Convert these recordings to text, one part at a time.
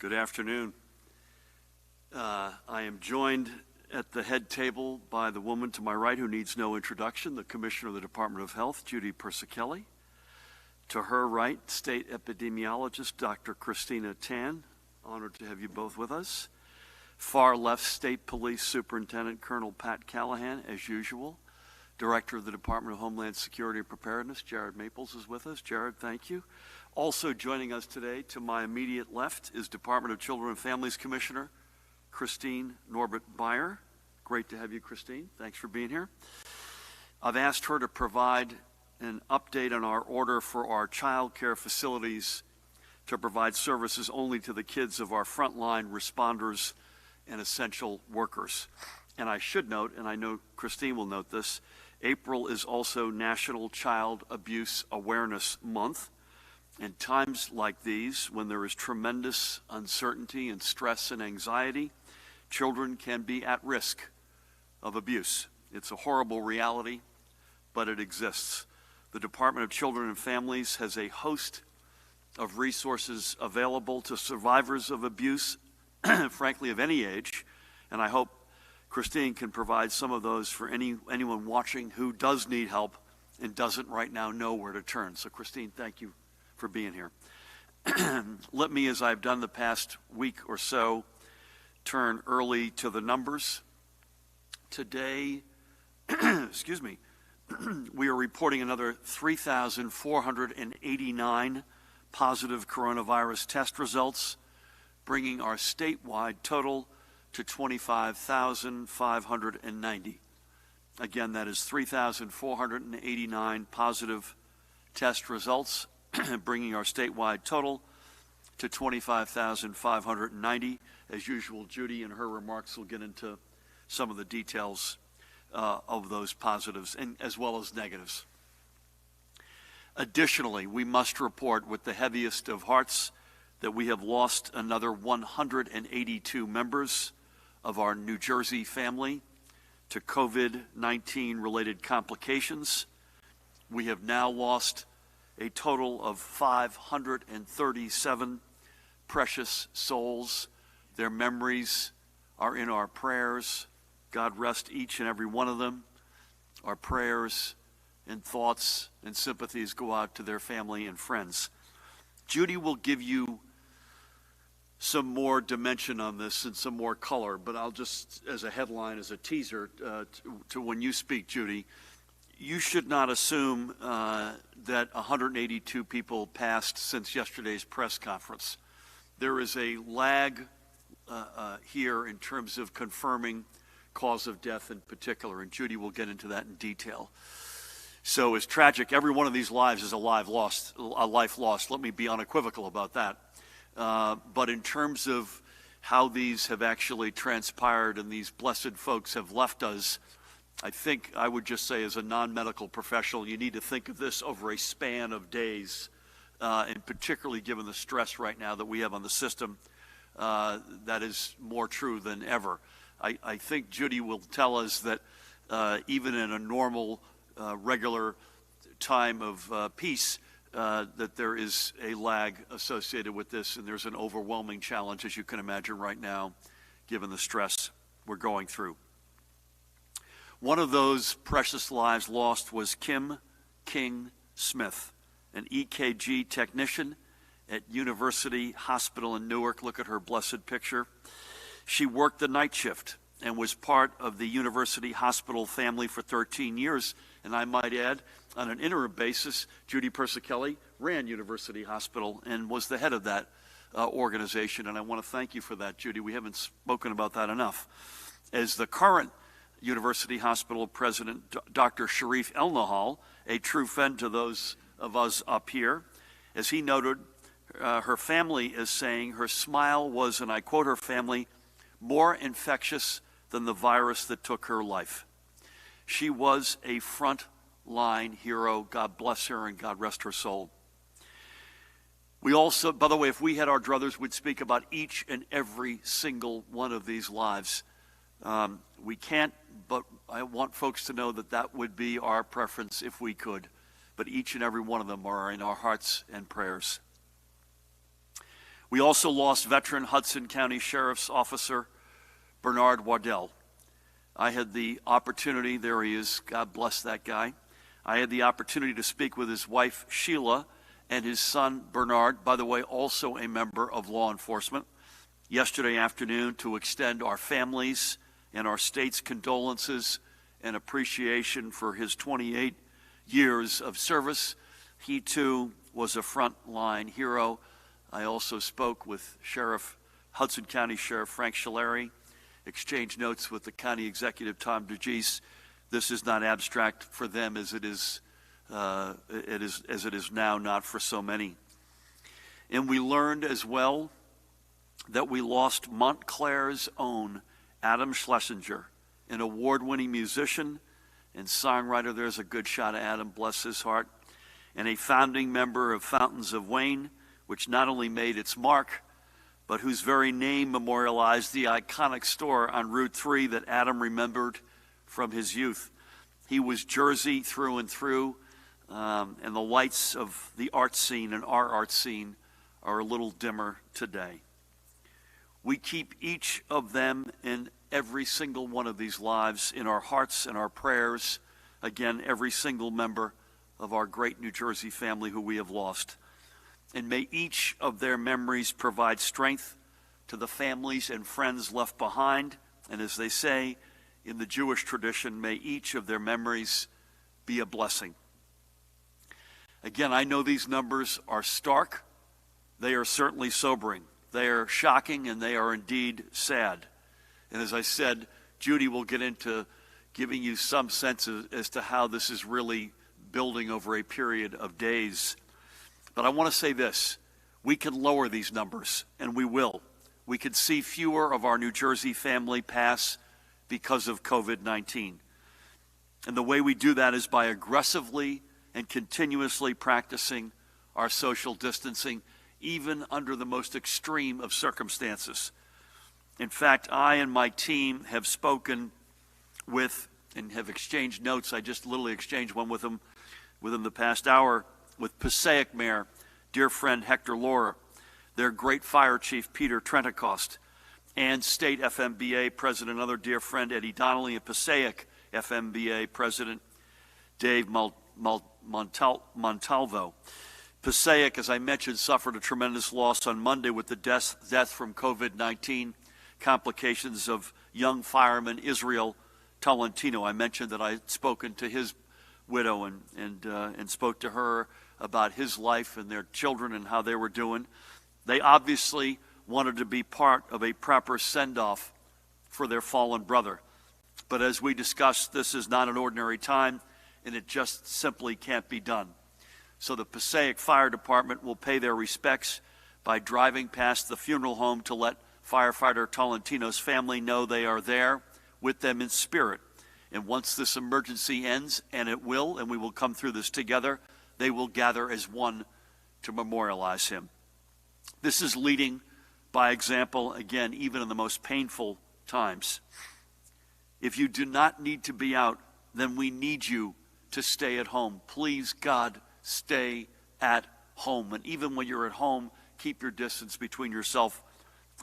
Good afternoon. I am joined at the head table by the woman to my right who needs no introduction, the Commissioner of the Department of Health, Judy Persichelli. To her right, State Epidemiologist Dr. Christina Tan. Honored to have you both with us. Far left, State Police Superintendent Colonel Pat Callahan, as usual. Director of the Department of Homeland Security and Preparedness, Jared Maples, is with us. Jared, thank you. Also joining us today, to my immediate left, is Department of Children and Families Commissioner Christine Norbert-Beyer. Great to have you, Christine. Thanks for being here. I've asked her to provide an update on our order for our child care facilities to provide services only to the kids of our frontline responders and essential workers. And I should note, and I know Christine will note this, April is also National Child Abuse Awareness Month. In times like these, when there is tremendous uncertainty and stress and anxiety, children can be at risk of abuse. It's a horrible reality, but it exists. The Department of Children and Families has a host of resources available to survivors of abuse, frankly, of any age, and I hope Christine can provide some of those for anyone watching who does need help and doesn't right now know where to turn. So Christine, thank you for being here. Let me, as I've done the past week or so, turn early to the numbers. Today, excuse me, we are reporting another 3,489 positive coronavirus test results, bringing our statewide total to 25,590. Again, that is 3,489 positive test results, bringing our statewide total to 25,590. As usual, Judy in her remarks will get into some of the details of those positives and as well as negatives. Additionally, we must report with the heaviest of hearts that we have lost another 182 members of our New Jersey family to COVID-19 related complications. We have now lost a total of 537 precious souls. Their memories are in our prayers. God rest each and every one of them. Our prayers and thoughts and sympathies go out to their family and friends. Judy will give you some more dimension on this and some more color, but I'll just, as a headline, as a teaser to when you speak, Judy, you should not assume that 182 people passed since yesterday's press conference. There is a lag here in terms of confirming cause of death in particular, and Judy will get into that in detail. So it's tragic. Every one of these lives is a life lost. Let me be unequivocal about that. But in terms of how these have actually transpired and these blessed folks have left us, I think I would just say as a non-medical professional, you need to think of this over a span of days, and particularly given the stress right now that we have on the system, that is more true than ever. I think Judy will tell us that even in a normal, regular time of peace, that there is a lag associated with this, and there's an overwhelming challenge, as you can imagine right now, given the stress we're going through. One of those precious lives lost was Kim King Smith, an EKG technician at University Hospital in Newark. Look at her blessed picture. She worked the night shift and was part of the University Hospital family for 13 years. And I might add, on an interim basis, Judy Persichelli ran University Hospital and was the head of that organization. And I want to thank you for that, Judy. We haven't spoken about that enough. As the current University Hospital president, Dr. Sharif El-Nahal, a true friend to those of us up here, as he noted, her family is saying her smile was, and I quote her family, more infectious than the virus that took her life. She was a front-line hero. God bless her and God rest her soul. We also, by the way, if we had our druthers, we'd speak about each and every single one of these lives. We can't, but I want folks to know that that would be our preference if we could. But each and every one of them are in our hearts and prayers. We also lost veteran Hudson County Sheriff's Officer Bernard Waddell. I had the opportunity, there he is, God bless that guy. I had the opportunity to speak with his wife Sheila and his son Bernard, by the way, also a member of law enforcement, yesterday afternoon to extend our families and our state's condolences and appreciation for his 28 years of service. He too was a frontline hero. I also spoke with Hudson County Sheriff Frank Scileri, exchanged notes with the county executive Tom DeGise. This is not abstract for them as it is now not for so many. And we learned as well that we lost Montclair's own Adam Schlesinger, an award-winning musician and songwriter. There's a good shot of Adam, bless his heart, and a founding member of Fountains of Wayne, which not only made its mark, but whose very name memorialized the iconic store on Route 3 that Adam remembered from his youth. He was Jersey through and through, and the lights of the art scene and our art scene are a little dimmer today. We keep each of them in every single one of these lives in our hearts and our prayers. Again, every single member of our great New Jersey family who we have lost. And may each of their memories provide strength to the families and friends left behind. And as they say in the Jewish tradition, may each of their memories be a blessing. Again, I know these numbers are stark. They are certainly sobering. They are shocking, and they are indeed sad. And as I said, Judy will get into giving you some sense as to how this is really building over a period of days. But I want to say this. We can lower these numbers, and we will. We can see fewer of our New Jersey family pass because of COVID-19. And the way we do that is by aggressively and continuously practicing our social distancing, even under the most extreme of circumstances. In fact, I and my team have spoken with and have exchanged notes. I just literally exchanged one with them within the past hour with Passaic Mayor, dear friend Hector Laurer, their great fire chief Peter Trentacost, and State FMBA President, another dear friend Eddie Donnelly, and Passaic FMBA President Dave Montalvo. Passaic, as I mentioned, suffered a tremendous loss on Monday with the death from COVID-19 complications of young fireman Israel Tolentino. I mentioned that I had spoken to his widow and spoke to her about his life and their children and how they were doing. They obviously wanted to be part of a proper send-off for their fallen brother. But as we discussed, this is not an ordinary time, and it just simply can't be done. So the Passaic Fire Department will pay their respects by driving past the funeral home to let firefighter Tolentino's family know they are there with them in spirit. And once this emergency ends, and it will, and we will come through this together, they will gather as one to memorialize him. This is leading by example, again, even in the most painful times. If you do not need to be out, then we need you to stay at home. Please, God, stay at home. And even when you're at home, keep your distance between yourself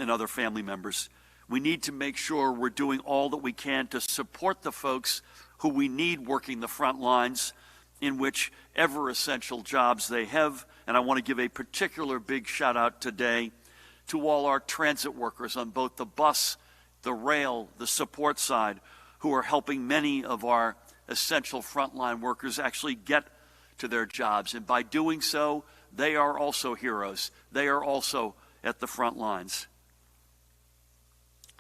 and other family members. We need to make sure we're doing all that we can to support the folks who we need working the front lines in whichever essential jobs they have. And I want to give a particular big shout out today to all our transit workers on both the bus, the rail, the support side, who are helping many of our essential frontline workers actually get to their jobs. And by doing so, they are also heroes. They are also at the front lines.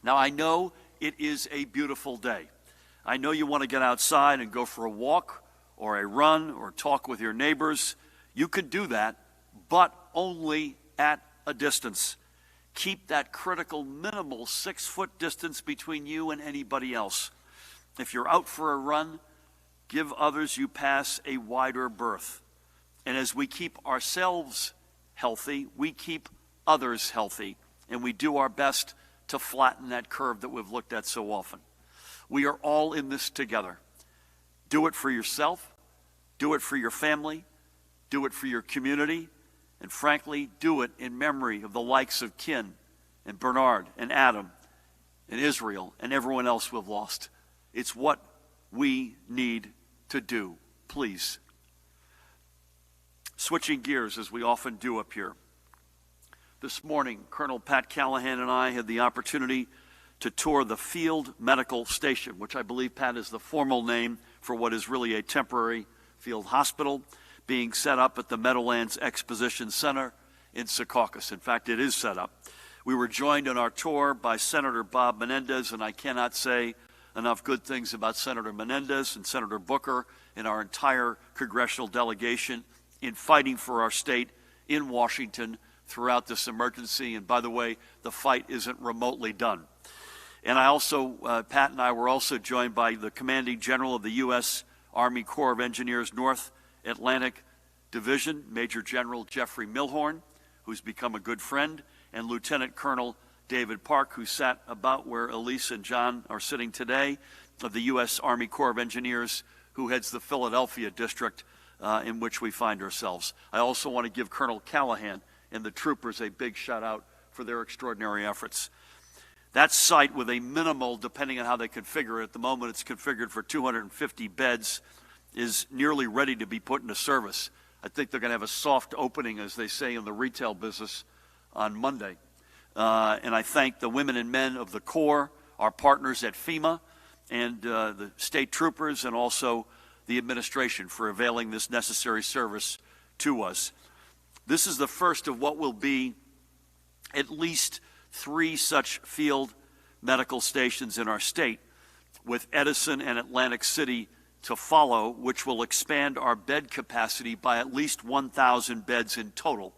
Now, I know it is a beautiful day. I know you want to get outside and go for a walk or a run or talk with your neighbors. You can do that, but only at a distance. Keep that critical minimal 6-foot distance between you and anybody else. If you're out for a run, give others you pass a wider berth. And as we keep ourselves healthy, we keep others healthy. And we do our best to flatten that curve that we've looked at so often. We are all in this together. Do it for yourself. Do it for your family. Do it for your community. and frankly, do it in memory of the likes of Kin and Bernard and Adam and Israel and everyone else we've lost. It's what we need to do. Please. Switching gears, as we often do up here. This morning, Colonel Pat Callahan and I had the opportunity to tour the Field Medical Station, which I believe, Pat, is the formal name for what is really a temporary field hospital being set up at the Meadowlands Exposition Center in Secaucus. In fact, it is set up. We were joined on our tour by Senator Bob Menendez, and I cannot say enough good things about Senator Menendez and Senator Booker and our entire congressional delegation in fighting for our state in Washington throughout this emergency. And by the way, the fight isn't remotely done. And I also, Pat and I were also joined by the Commanding General of the U.S. Army Corps of Engineers North Atlantic Division, Major General Jeffrey Milhorn, who's become a good friend, and Lieutenant Colonel David Park, who sat about where Elise and John are sitting today, of the U.S. Army Corps of Engineers, who heads the Philadelphia district in which we find ourselves. I also want to give Colonel Callahan and the troopers a big shout out for their extraordinary efforts. That site, with a minimal, depending on how they configure it, at the moment it's configured for 250 beds, is nearly ready to be put into service. I think they're going to have a soft opening, as they say in the retail business, on Monday. And I thank the women and men of the Corps, our partners at FEMA, and the state troopers, and also the administration for availing this necessary service to us. This is the first of what will be at least 3 such field medical stations in our state, with Edison and Atlantic City to follow, which will expand our bed capacity by at least 1,000 beds in total.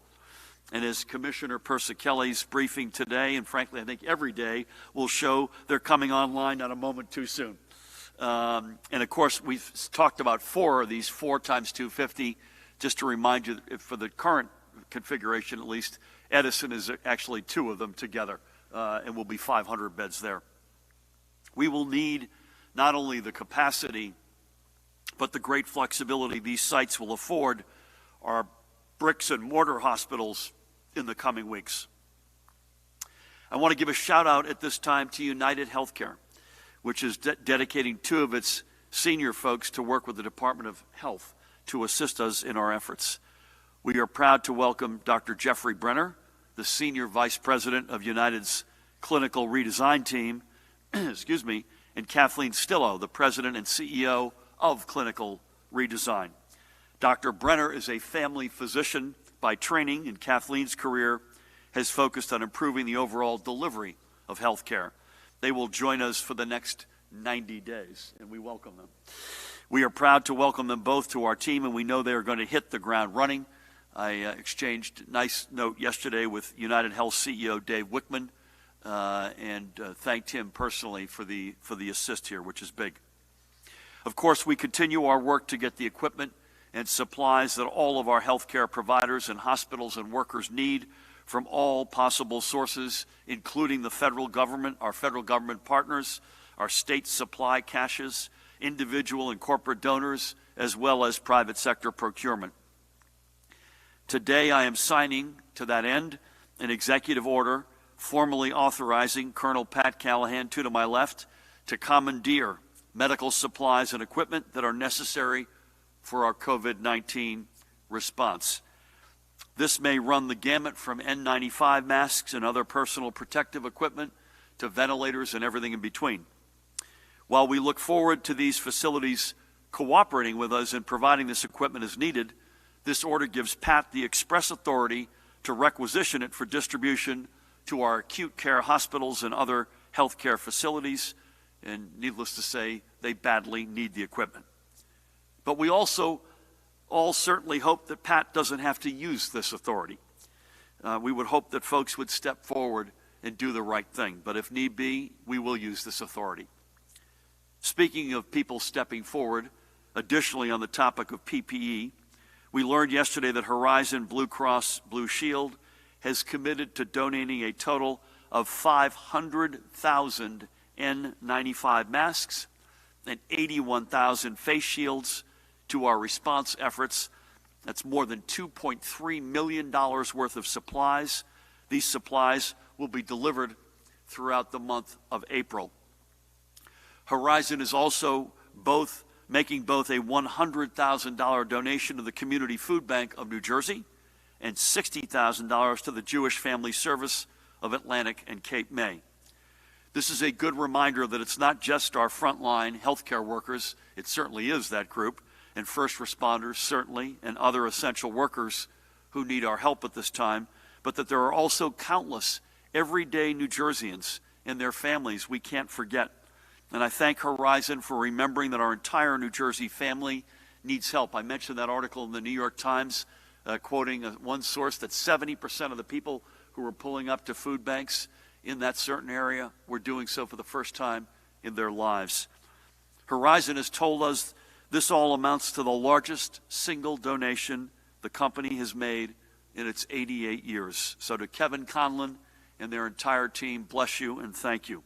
And as Commissioner Persicelli's briefing today, and frankly I think every day, will show, they're coming online not a moment too soon. And of course, we've talked about 4 of these, 4 times 250. Just to remind you, for the current configuration at least, Edison is actually 2 of them together, and will be 500 beds there. We will need not only the capacity, but the great flexibility these sites will afford our bricks and mortar hospitals in the coming weeks. I want to give a shout out at this time to United Healthcare, which is dedicating 2 of its senior folks to work with the Department of Health to assist us in our efforts. We are proud to welcome Dr. Jeffrey Brenner, the Senior Vice President of United's Clinical Redesign Team, excuse me, and Kathleen Stillo, the President and CEO of Clinical Redesign. Dr. Brenner is a family physician by training, and Kathleen's career has focused on improving the overall delivery of health care. They will join us for the next 90 days, and we welcome them. We are proud to welcome them both to our team, and we know they are going to hit the ground running. I exchanged a nice note yesterday with United Health CEO Dave Wickman, and thanked him personally for the assist here, which is big. Of course, we continue our work to get the equipment and supplies that all of our healthcare providers and hospitals and workers need from all possible sources, including the federal government, our federal government partners, our state supply caches, individual and corporate donors, as well as private sector procurement. Today, I am signing, to that end, an executive order formally authorizing Colonel Pat Callahan, 2 to my left, to commandeer medical supplies and equipment that are necessary for our COVID-19 response. This may run the gamut from N95 masks and other personal protective equipment to ventilators and everything in between. While we look forward to these facilities cooperating with us in providing this equipment as needed, this order gives Pat the express authority to requisition it for distribution to our acute care hospitals and other healthcare facilities, and needless to say, they badly need the equipment. But we also all certainly hope that Pat doesn't have to use this authority. We would hope that folks would step forward and do the right thing, but if need be, we will use this authority. Speaking of people stepping forward, additionally on the topic of PPE, we learned yesterday that Horizon Blue Cross Blue Shield has committed to donating a total of 500,000 N95 masks and 81,000 face shields to our response efforts That's more than $2.3 million worth of supplies. These supplies will be delivered throughout the month of April. Horizon is also making both a $100,000 donation to the Community Food Bank of New Jersey and $60,000 to the Jewish Family Service of Atlantic and Cape May. This is a good reminder that it's not just our frontline healthcare workers, it certainly is that group, and first responders certainly, and other essential workers who need our help at this time, but that there are also countless everyday New Jerseyans and their families we can't forget. And I thank Horizon for remembering that our entire New Jersey family needs help. I mentioned that article in the New York Times, quoting one source, that 70% of the people who were pulling up to food banks in that certain area were doing so for the first time in their lives. Horizon has told us this all amounts to the largest single donation the company has made in its 88 years. So to Kevin Conlon and their entire team, bless you and thank you.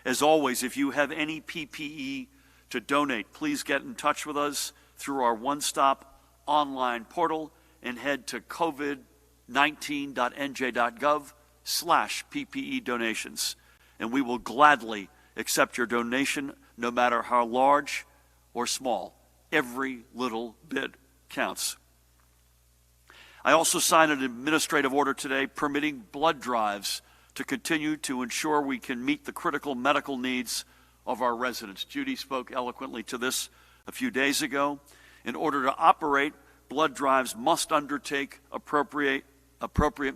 As always, if you have any PPE to donate, please get in touch with us through our one-stop online portal and head to covid19.nj.gov/PPE donations. And we will gladly accept your donation, no matter how large or small. Every little bit counts. I also signed an administrative order today permitting blood drives to continue to ensure we can meet the critical medical needs of our residents. Judy spoke eloquently to this a few days ago. In order to operate, blood drives must undertake appropriate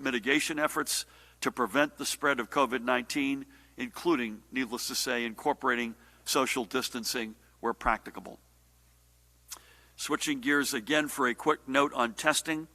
mitigation efforts to prevent the spread of COVID-19, including, needless to say, incorporating social distancing where practicable. Switching gears again for a quick note on testing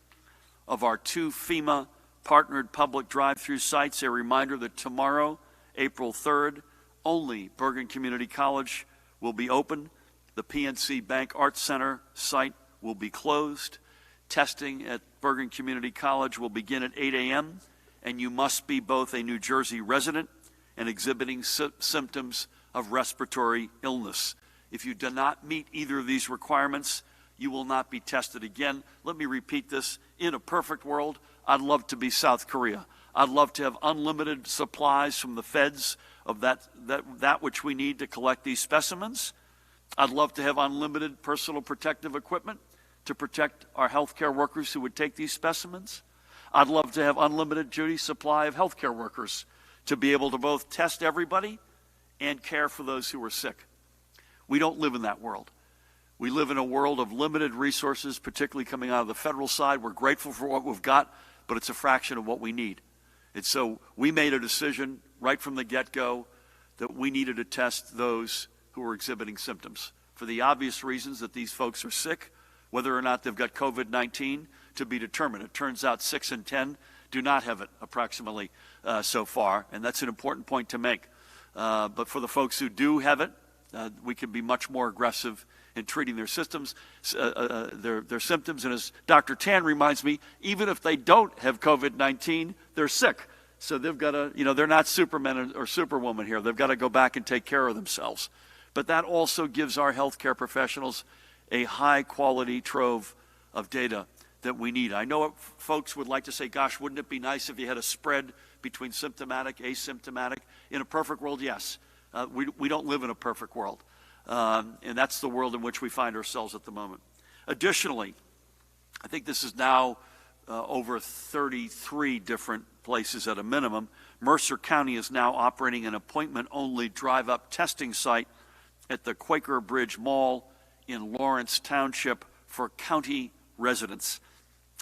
of our 2 FEMA-partnered public drive-through sites, a reminder that tomorrow, April 3rd, only Bergen Community College will be open. The PNC Bank Arts Center site will be closed. Testing at Bergen Community College will begin at 8 a.m., and you must be both a New Jersey resident and exhibiting symptoms of respiratory illness. If you do not meet either of these requirements, you will not be tested again. Let me repeat this. In a perfect world, I'd love to be South Korea. I'd love to have unlimited supplies from the feds of that which we need to collect these specimens. I'd love to have unlimited personal protective equipment to protect our healthcare workers who would take these specimens. I'd love to have unlimited, Judy, supply of healthcare workers to be able to both test everybody and care for those who are sick. We don't live in that world. We live in a world of limited resources, particularly coming out of the federal side. We're grateful for what we've got, but it's a fraction of what we need. And so we made a decision right from the get-go that we needed to test those who were exhibiting symptoms for the obvious reasons that these folks are sick, whether or not they've got COVID-19 to be determined. It turns out 6 in 10 do not have it approximately so far, and that's an important point to make. But for the folks who do have it, we can be much more aggressive in treating their symptoms. And as Dr. Tan reminds me, even if they don't have COVID-19, they're sick. So they've got to, they're not supermen or superwomen here. They've got to go back and take care of themselves. But that also gives our healthcare professionals a high-quality trove of data that we need. I know folks would like to say, gosh, wouldn't it be nice if you had a spread between symptomatic, asymptomatic? In a perfect world, yes. We don't live in a perfect world. And that's the world in which we find ourselves at the moment. Additionally, I think this is now over 33 different places at a minimum. Mercer County is now operating an appointment-only drive-up testing site at the Quaker Bridge Mall in Lawrence Township for county residents.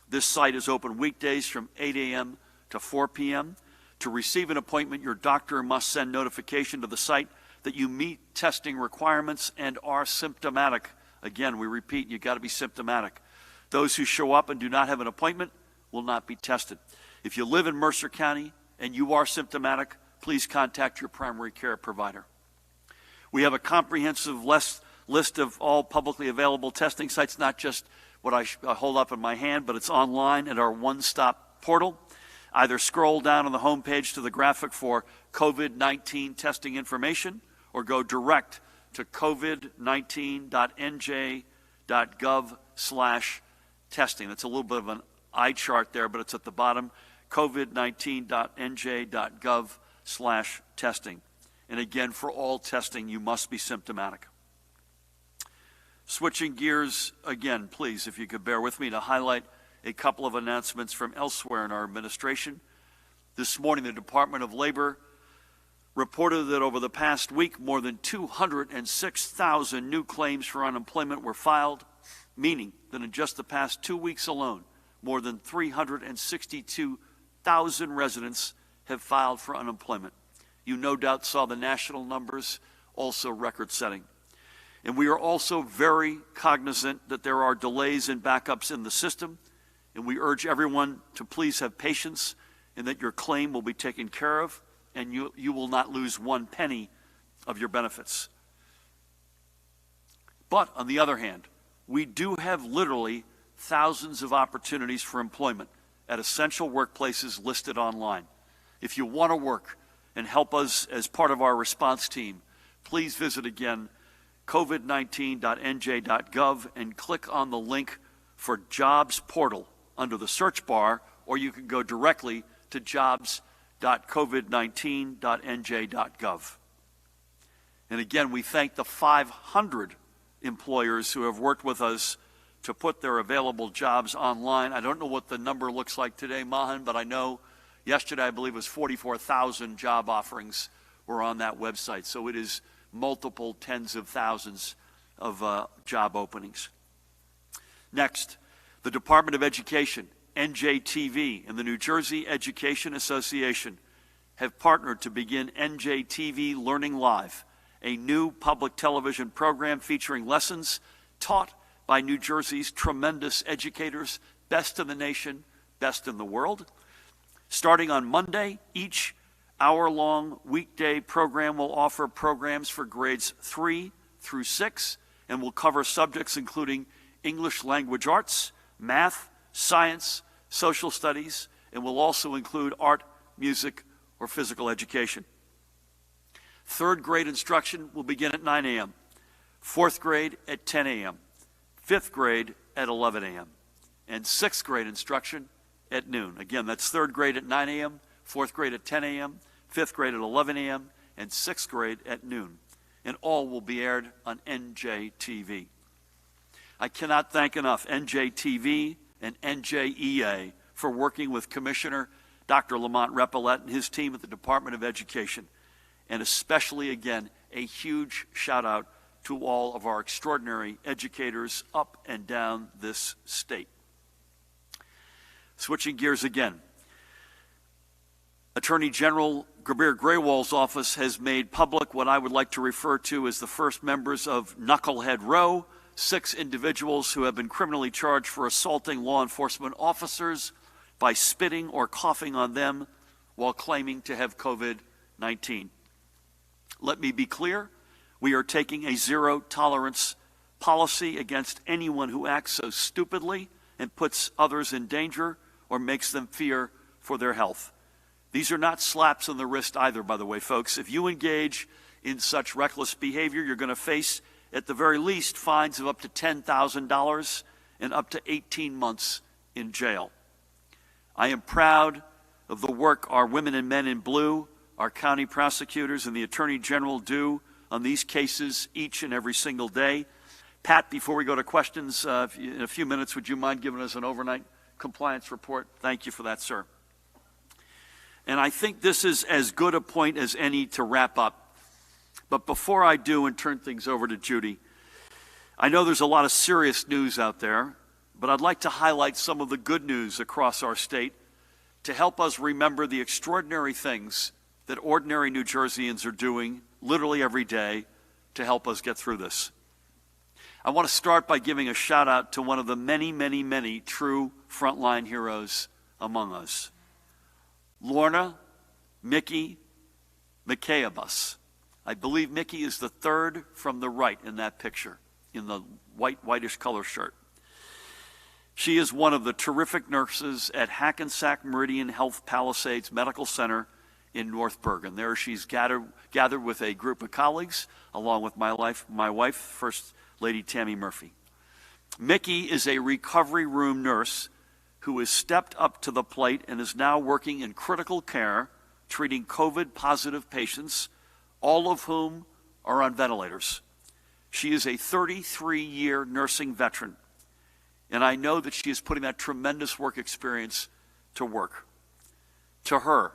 This site is open weekdays from 8 a.m. to 4 p.m. To receive an appointment, your doctor must send notification to the site that you meet testing requirements and are symptomatic. Again, we repeat, you've got to be symptomatic. Those who show up and do not have an appointment will not be tested. If you live in Mercer County and you are symptomatic, please contact your primary care provider. We have a comprehensive list of all publicly available testing sites, not just what I hold up in my hand, but it's online at our one-stop portal. Either scroll down on the homepage to the graphic for COVID-19 testing information or go direct to covid19.nj.gov/ testing. That's a little bit of an eye chart there, but it's at the bottom, covid19.nj.gov/testing. And again, for all testing, you must be symptomatic. Switching gears again, please, if you could bear with me to highlight a couple of announcements from elsewhere in our administration. This morning, the Department of Labor reported that over the past week, more than 206,000 new claims for unemployment were filed, meaning that in just the past 2 weeks alone, more than 362,000 residents have filed for unemployment. You no doubt saw the national numbers, also record-setting. And we are also very cognizant that there are delays and backups in the system, and we urge everyone to please have patience and that your claim will be taken care of and you will not lose 1 penny of your benefits. But on the other hand, we do have literally thousands of opportunities for employment at essential workplaces listed online. If you want to work and help us as part of our response team, please visit again covid19.nj.gov and click on the link for Jobs Portal under the search bar, or you can go directly to jobs.covid19.nj.gov. And again, we thank the 500 employers who have worked with us to put their available jobs online. I don't know what the number looks like today, Mahan, but I know yesterday, I believe it was 44,000 job offerings were on that website. So it is multiple tens of thousands of job openings. Next, the Department of Education, NJTV, and the New Jersey Education Association have partnered to begin NJTV Learning Live, a new public television program featuring lessons taught by New Jersey's tremendous educators, best in the nation, best in the world. Starting on Monday, each hour-long weekday program will offer programs for grades 3 through 6 and will cover subjects including English language arts, math, science, social studies, and will also include art, music, or physical education. 3rd grade instruction will begin at 9 a.m., 4th grade at 10 a.m., 5th grade at 11 a.m., and 6th grade instruction at noon. Again, that's 3rd grade at 9 a.m., 4th grade at 10 a.m., 5th grade at 11 a.m., and 6th grade at noon. And all will be aired on NJTV. I cannot thank enough NJTV and NJEA for working with Commissioner Dr. Lamont Repillette and his team at the Department of Education. And especially, again, a huge shout out to all of our extraordinary educators up and down this state. Switching gears again. Attorney General Gabir Graywal's office has made public what I would like to refer to as the first members of Knucklehead Row, 6 individuals who have been criminally charged for assaulting law enforcement officers by spitting or coughing on them while claiming to have COVID-19. Let me be clear, we are taking a zero-tolerance policy against anyone who acts so stupidly and puts others in danger or makes them fear for their health. These are not slaps on the wrist either, by the way, folks. If you engage in such reckless behavior, you're going to face, at the very least, fines of up to $10,000 and up to 18 months in jail. I am proud of the work our women and men in blue, our county prosecutors, and the Attorney General do on these cases each and every single day. Pat, before we go to questions, in a few minutes, would you mind giving us an overnight compliance report? Thank you for that, sir. And I think this is as good a point as any to wrap up. But before I do and turn things over to Judy, I know there's a lot of serious news out there, but I'd like to highlight some of the good news across our state to help us remember the extraordinary things that ordinary New Jerseyans are doing literally every day to help us get through this. I want to start by giving a shout out to one of the many, many, many true frontline heroes among us. Lorna Mickey McCaibus. I believe Mickey is the 3rd from the right in that picture, in the whitish color shirt. She is one of the terrific nurses at Hackensack Meridian Health Palisades Medical Center in North Bergen. There she's gathered with a group of colleagues, along with my wife, First Lady Tammy Murphy. Mickey is a recovery room nurse who has stepped up to the plate and is now working in critical care, treating COVID-positive patients, all of whom are on ventilators. She is a 33-year nursing veteran, and I know that she is putting that tremendous work experience to work. To her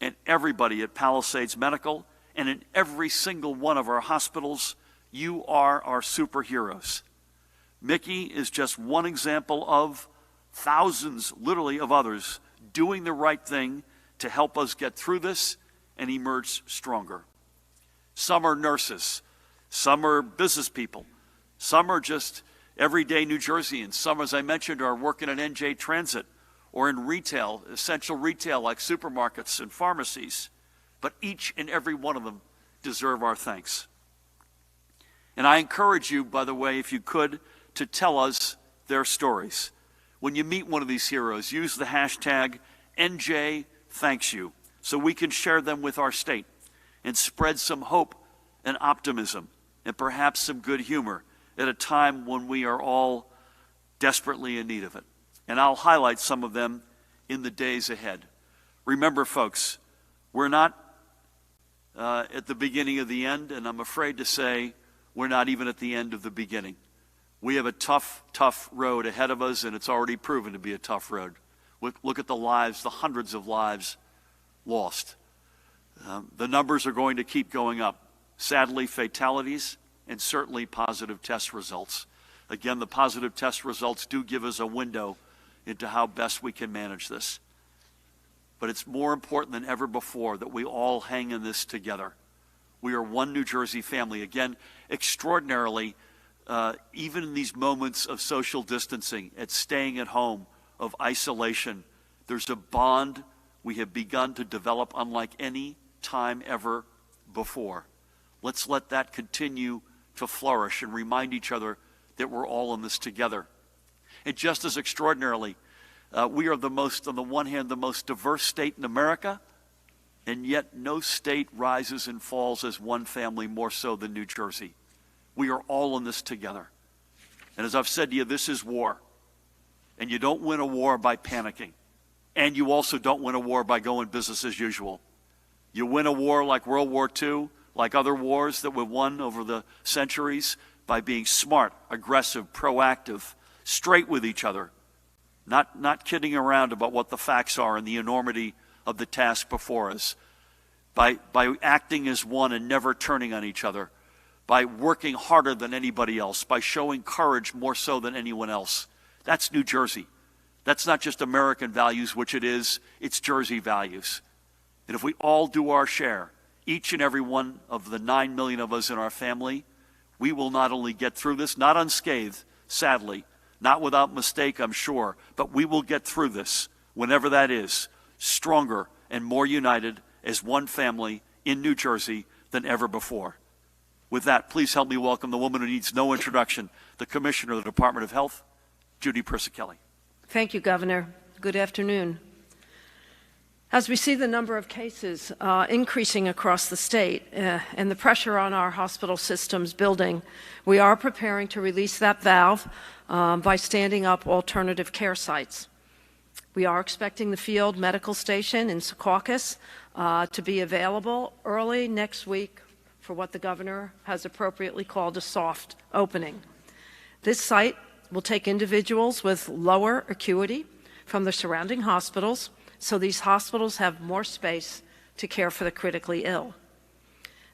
and everybody at Palisades Medical and in every single one of our hospitals, you are our superheroes. Mickey is just one example of thousands, literally, of others doing the right thing to help us get through this and emerge stronger. Some are nurses, some are business people, some are just everyday New Jerseyans. Some, as I mentioned, are working at NJ Transit or in retail, essential retail like supermarkets and pharmacies. But each and every one of them deserve our thanks. And I encourage you, by the way, if you could, to tell us their stories. When you meet one of these heroes, use the hashtag NJThanksYou so we can share them with our state and spread some hope and optimism and perhaps some good humor at a time when we are all desperately in need of it. And I'll highlight some of them in the days ahead. Remember, folks, we're not at the beginning of the end, and I'm afraid to say we're not even at the end of the beginning. We have a tough, tough road ahead of us, and it's already proven to be a tough road. Look at the lives, the hundreds of lives lost. The numbers are going to keep going up. Sadly, fatalities and certainly positive test results. Again, the positive test results do give us a window into how best we can manage this. But it's more important than ever before that we all hang in this together. We are one New Jersey family. Again, extraordinarily, even in these moments of social distancing, at staying at home, of isolation, there's a bond we have begun to develop unlike any time ever before. Let's let that continue to flourish and remind each other that we're all in this together. And just as extraordinarily, we are on the one hand, the most diverse state in America, and yet no state rises and falls as one family more so than New Jersey. We are all in this together. And as I've said to you, this is war. And you don't win a war by panicking. And you also don't win a war by going business as usual. You win a war like World War II, like other wars that we've won over the centuries, by being smart, aggressive, proactive, straight with each other, not kidding around about what the facts are and the enormity of the task before us, by acting as one and never turning on each other, by working harder than anybody else, by showing courage more so than anyone else. That's New Jersey. That's not just American values, which it is, it's Jersey values. And if we all do our share, each and every one of the 9 million of us in our family, we will not only get through this, not unscathed, sadly, not without mistake, I'm sure, but we will get through this, whenever that is, stronger and more united as one family in New Jersey than ever before. With that, please help me welcome the woman who needs no introduction, the Commissioner of the Department of Health, Judy Persichilli. Thank you, Governor. Good afternoon. As we see the number of cases increasing across the state and the pressure on our hospital systems building, we are preparing to release that valve by standing up alternative care sites. We are expecting the field medical station in Secaucus to be available early next week for what the governor has appropriately called a soft opening. This site will take individuals with lower acuity from the surrounding hospitals, so these hospitals have more space to care for the critically ill.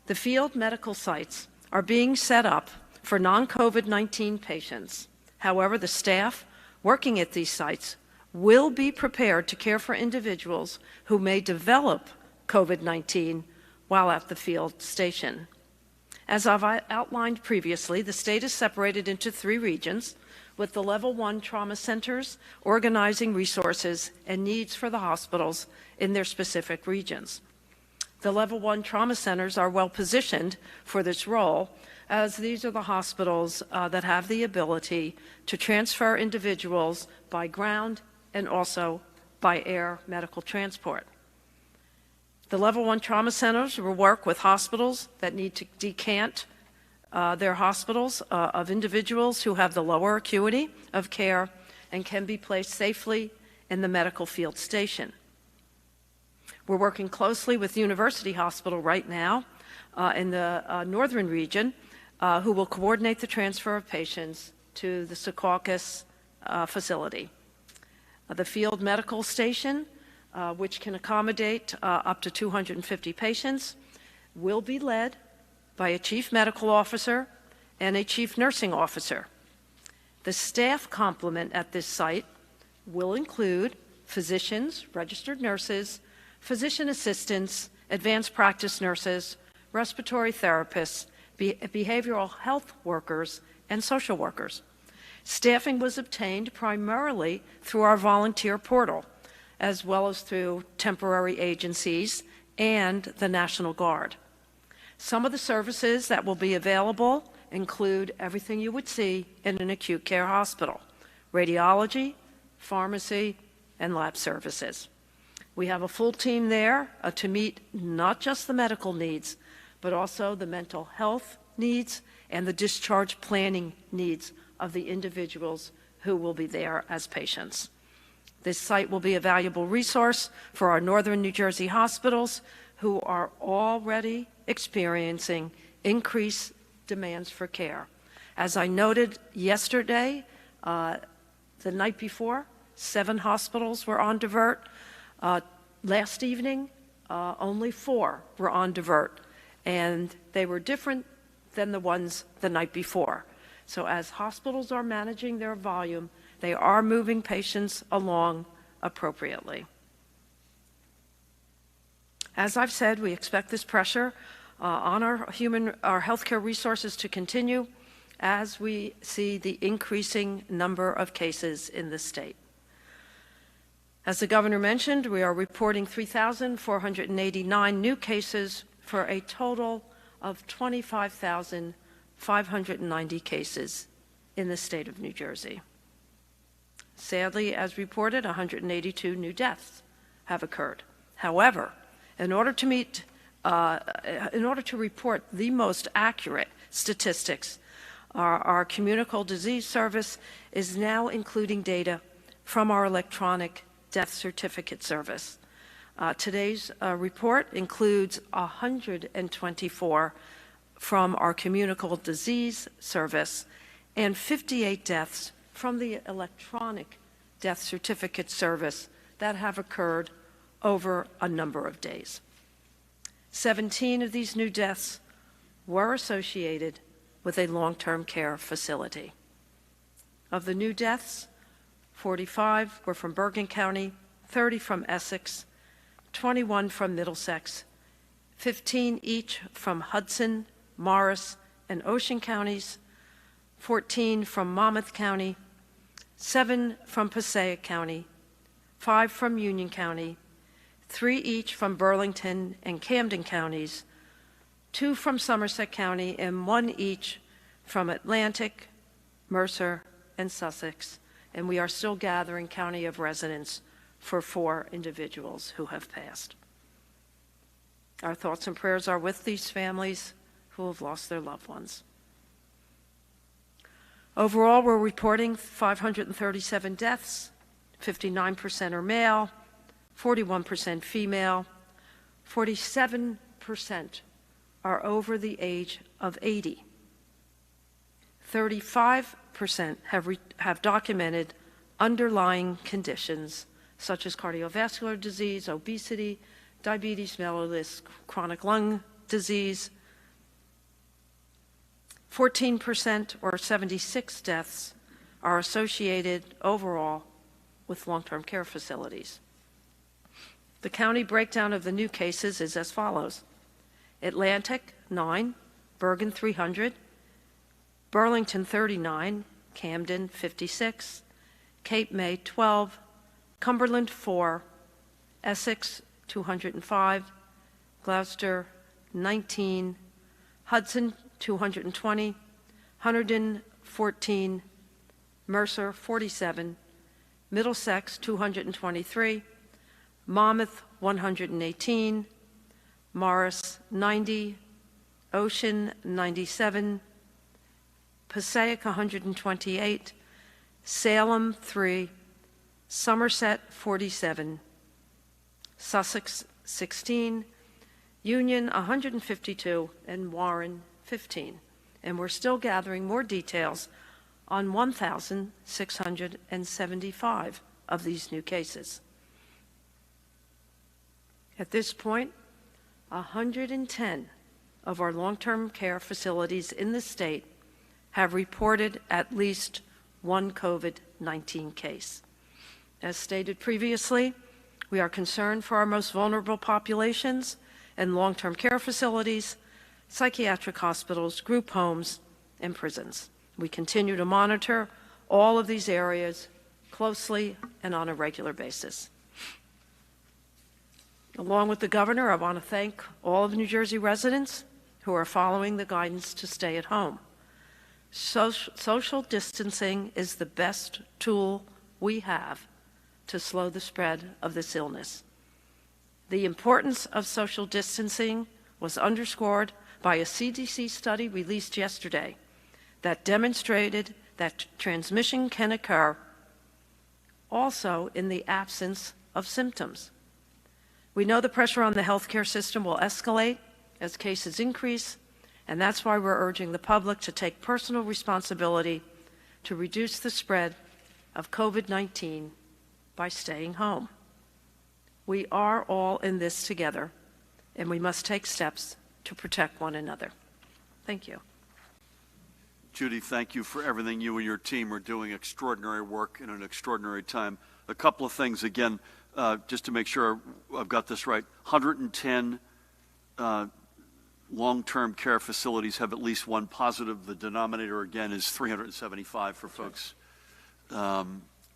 The field medical sites are being set up for non-COVID-19 patients. However, the staff working at these sites will be prepared to care for individuals who may develop COVID-19 while at the field station. As I've outlined previously, the state is separated into 3 regions, with the Level 1 trauma centers organizing resources and needs for the hospitals in their specific regions. The Level 1 trauma centers are well positioned for this role, as these are the hospitals that have the ability to transfer individuals by ground and also by air medical transport. The Level 1 trauma centers will work with hospitals that need to decant their hospitals of individuals who have the lower acuity of care and can be placed safely in the medical field station. We're working closely with University Hospital right now in the northern region, who will coordinate the transfer of patients to the Secaucus facility. The field medical station, which can accommodate up to 250 patients, will be led by a chief medical officer and a chief nursing officer. The staff complement at this site will include physicians, registered nurses, physician assistants, advanced practice nurses, respiratory therapists, behavioral health workers, and social workers. Staffing was obtained primarily through our volunteer portal, as well as through temporary agencies and the National Guard. Some of the services that will be available include everything you would see in an acute care hospital: radiology, pharmacy, and lab services. We have a full team there to meet not just the medical needs, but also the mental health needs and the discharge planning needs of the individuals who will be there as patients. This site will be a valuable resource for our northern New Jersey hospitals who are already experiencing increased demands for care. As I noted yesterday, the night before, 7 hospitals were on divert. Last evening, only 4 were on divert, and they were different than the ones the night before. So as hospitals are managing their volume, they are moving patients along appropriately. As I've said, we expect this pressure on our healthcare resources to continue as we see the increasing number of cases in the state. As the governor mentioned, we are reporting 3,489 new cases for a total of 25,590 cases in the state of New Jersey. Sadly, as reported, 182 new deaths have occurred. However, in order to report the most accurate statistics, our communicable disease service is now including data from our electronic death certificate service. Today's report includes 124 from our communicable disease service and 58 deaths from the electronic death certificate service that have occurred over a number of days. 17 of these new deaths were associated with a long-term care facility. Of the new deaths, 45 were from Bergen County, 30 from Essex, 21 from Middlesex, 15 each from Hudson, Morris, and Ocean counties, 14 from Monmouth County, 7 from Passaic County, 5 from Union County, 3 each from Burlington and Camden counties, 2 from Somerset County, and 1 each from Atlantic, Mercer, and Sussex. And we are still gathering county of residence for 4 individuals who have passed. Our thoughts and prayers are with these families who have lost their loved ones. Overall, we're reporting 537 deaths, 59% are male, 41% female, 47% are over the age of 80. 35% have documented underlying conditions such as cardiovascular disease, obesity, diabetes mellitus, chronic lung disease. 14% or 76 deaths are associated overall with long-term care facilities. The county breakdown of the new cases is as follows: Atlantic, 9, Bergen, 300, Burlington, 39, Camden, 56, Cape May, 12, Cumberland, 4, Essex, 205, Gloucester, 19, Hudson, 220, Hunterdon, 14, Mercer, 47, Middlesex, 223, Monmouth, 118, Morris, 90, Ocean, 97, Passaic 128, Salem 3, Somerset 47, Sussex 16, Union 152, and Warren 15. And we're still gathering more details on 1,675 of these new cases. At this point, 110 of our long-term care facilities in the state have reported at least one COVID-19 case. As stated previously, we are concerned for our most vulnerable populations and long-term care facilities, psychiatric hospitals, group homes, and prisons. We continue to monitor all of these areas closely and on a regular basis. Along with the governor, I want to thank all of New Jersey residents who are following the guidance to stay at home. Social distancing is the best tool we have to slow the spread of this illness. The importance of social distancing was underscored by a CDC study released yesterday that demonstrated that transmission can occur also in the absence of symptoms. We know the pressure on the healthcare system will escalate as cases increase, and that's why we're urging the public to take personal responsibility to reduce the spread of COVID-19 by staying home. We are all in this together, and we must take steps to protect one another. Thank you. Judy, thank you for everything you and your team are doing. Extraordinary work in an extraordinary time. A couple of things, again, just to make sure I've got this right. 110 long-term care facilities have at least one positive. The denominator, again, is 375 for folks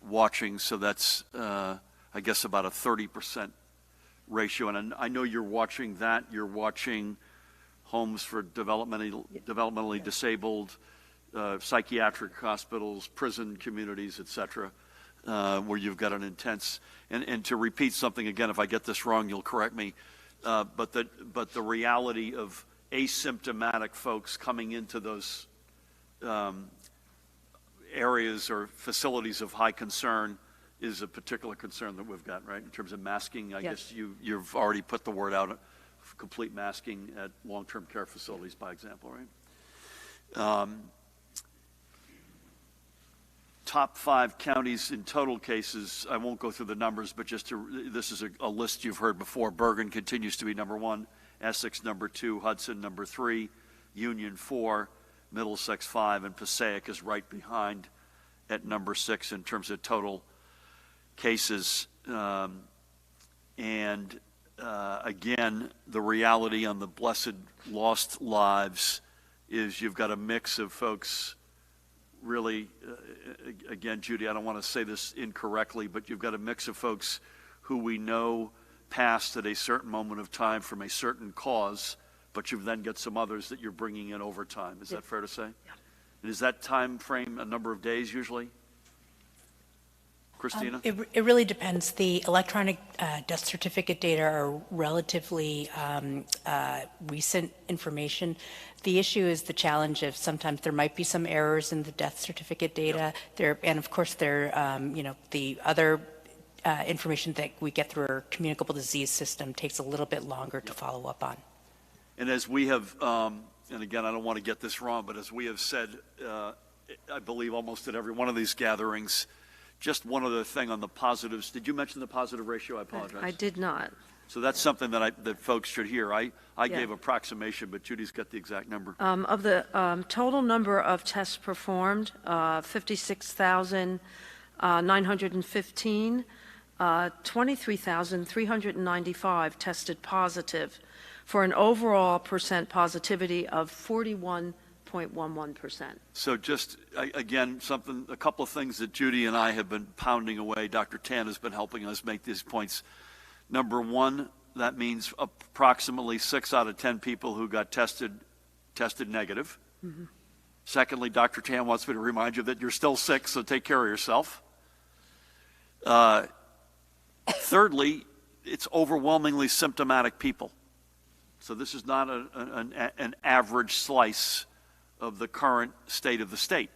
watching. So that's, I guess, about a 30% ratio. And I know you're watching that. You're watching homes for developmentally disabled, psychiatric hospitals, prison communities, et cetera, where you've got an intense, and to repeat something again, if I get this wrong, you'll correct me, but the reality of asymptomatic folks coming into those areas or facilities of high concern is a particular concern that we've got, right? In terms of masking, I guess you've already put the word out, complete masking at long-term care facilities, by example, right? Top 5 counties in total cases, I won't go through the numbers, but just this is a list you've heard before. Bergen continues to be number 1, Essex number 2, Hudson number 3, Union 4, Middlesex 5, and Passaic is right behind at number 6 in terms of total cases. Again, the reality on the blessed lost lives is you've got a mix of folks really, again, Judy, I don't want to say this incorrectly, but you've got a mix of folks who we know passed at a certain moment of time from a certain cause, but you've then got some others that you're bringing in over time. Is that fair to say? Yeah. And is that time frame a number of days usually? Christina? It really depends. The electronic death certificate data are relatively recent information. The issue is the challenge of sometimes there might be some errors in the death certificate data. And of course, the other information that we get through our communicable disease system takes a little bit longer to follow up on. And as we have, and again, I don't want to get this wrong, but as we have said, I believe almost at every one of these gatherings, just one other thing on the positives. Did you mention the positive ratio? I apologize. I did not. So that's something that folks should hear. I gave approximation, but Judy's got the exact number. Of the total number of tests performed, 56,915, 23,395 tested positive for an overall percent positivity of 41.11%. So just, again, a couple of things that Judy and I have been pounding away. Dr. Tan has been helping us make these points. Number one, that means approximately 6 out of 10 people who got tested negative. Mm-hmm. Secondly, Dr. Tan wants me to remind you that you're still sick, so take care of yourself. Thirdly, it's overwhelmingly symptomatic people. So this is not an average slice of the current state of the state.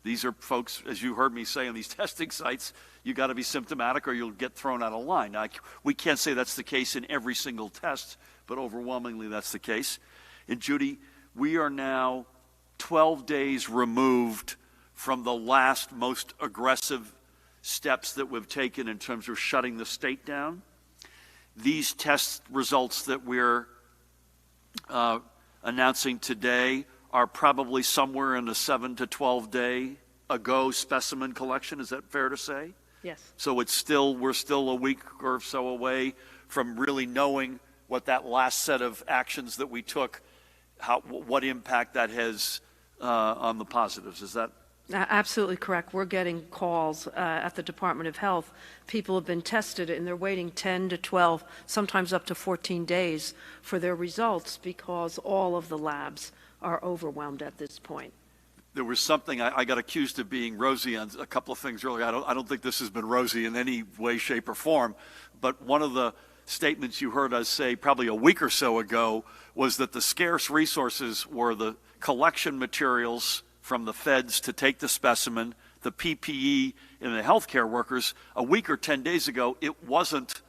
These are folks, as you heard me say, on these testing sites, you got to be symptomatic or you'll get thrown out of line. Now, we can't say that's the case in every single test, but overwhelmingly that's the case. And Judy, we are now 12 days removed from the last most aggressive steps that we've taken in terms of shutting the state down. These test results that we're announcing today are probably somewhere in the 7 to 12 day ago specimen collection. Is that fair to say? Yes. So we're still a week or so away from really knowing what that last set of actions that we took, what impact that has on the positives. Is that? Absolutely correct. We're getting calls at the Department of Health. People have been tested and they're waiting 10 to 12, sometimes up to 14 days for their results because all of the labs are overwhelmed at this point. There was something, I got accused of being rosy on a couple of things earlier. I don't think this has been rosy in any way, shape, or form, but one of the statements you heard us say probably a week or so ago was that the scarce resources were the collection materials from the feds to take the specimen, the PPE, and the healthcare workers. A week or 10 days ago, it wasn't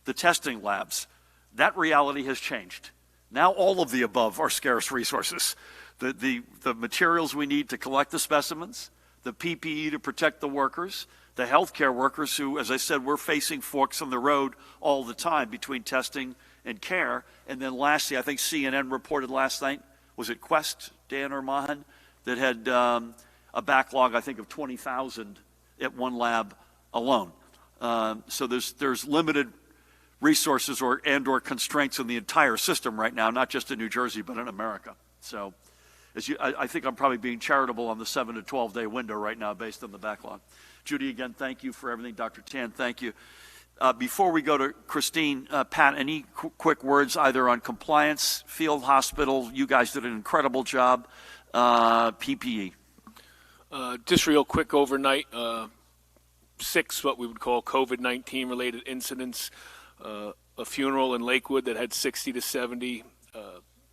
the testing labs. That reality has changed. Now all of the above are scarce resources. The materials we need to collect the specimens, the PPE to protect the workers, the healthcare workers who, as I said, we're facing forks in the road all the time between testing and care. And then lastly, I think CNN reported last night, was it Quest, Dan or Mahan, that had a backlog, I think, of 20,000 at one lab alone. So there's limited resources or constraints in the entire system right now, not just in New Jersey, but in America. So I think I'm probably being charitable on the 7 to 12 day window right now based on the backlog. Judy, again, thank you for everything. Dr. Tan, thank you. Before we go to Christine, Pat, any quick words either on compliance, field hospital? You guys did an incredible job. PPE. Just real quick overnight, 6 what we would call COVID-19 related incidents. A funeral in Lakewood that had 60 to 70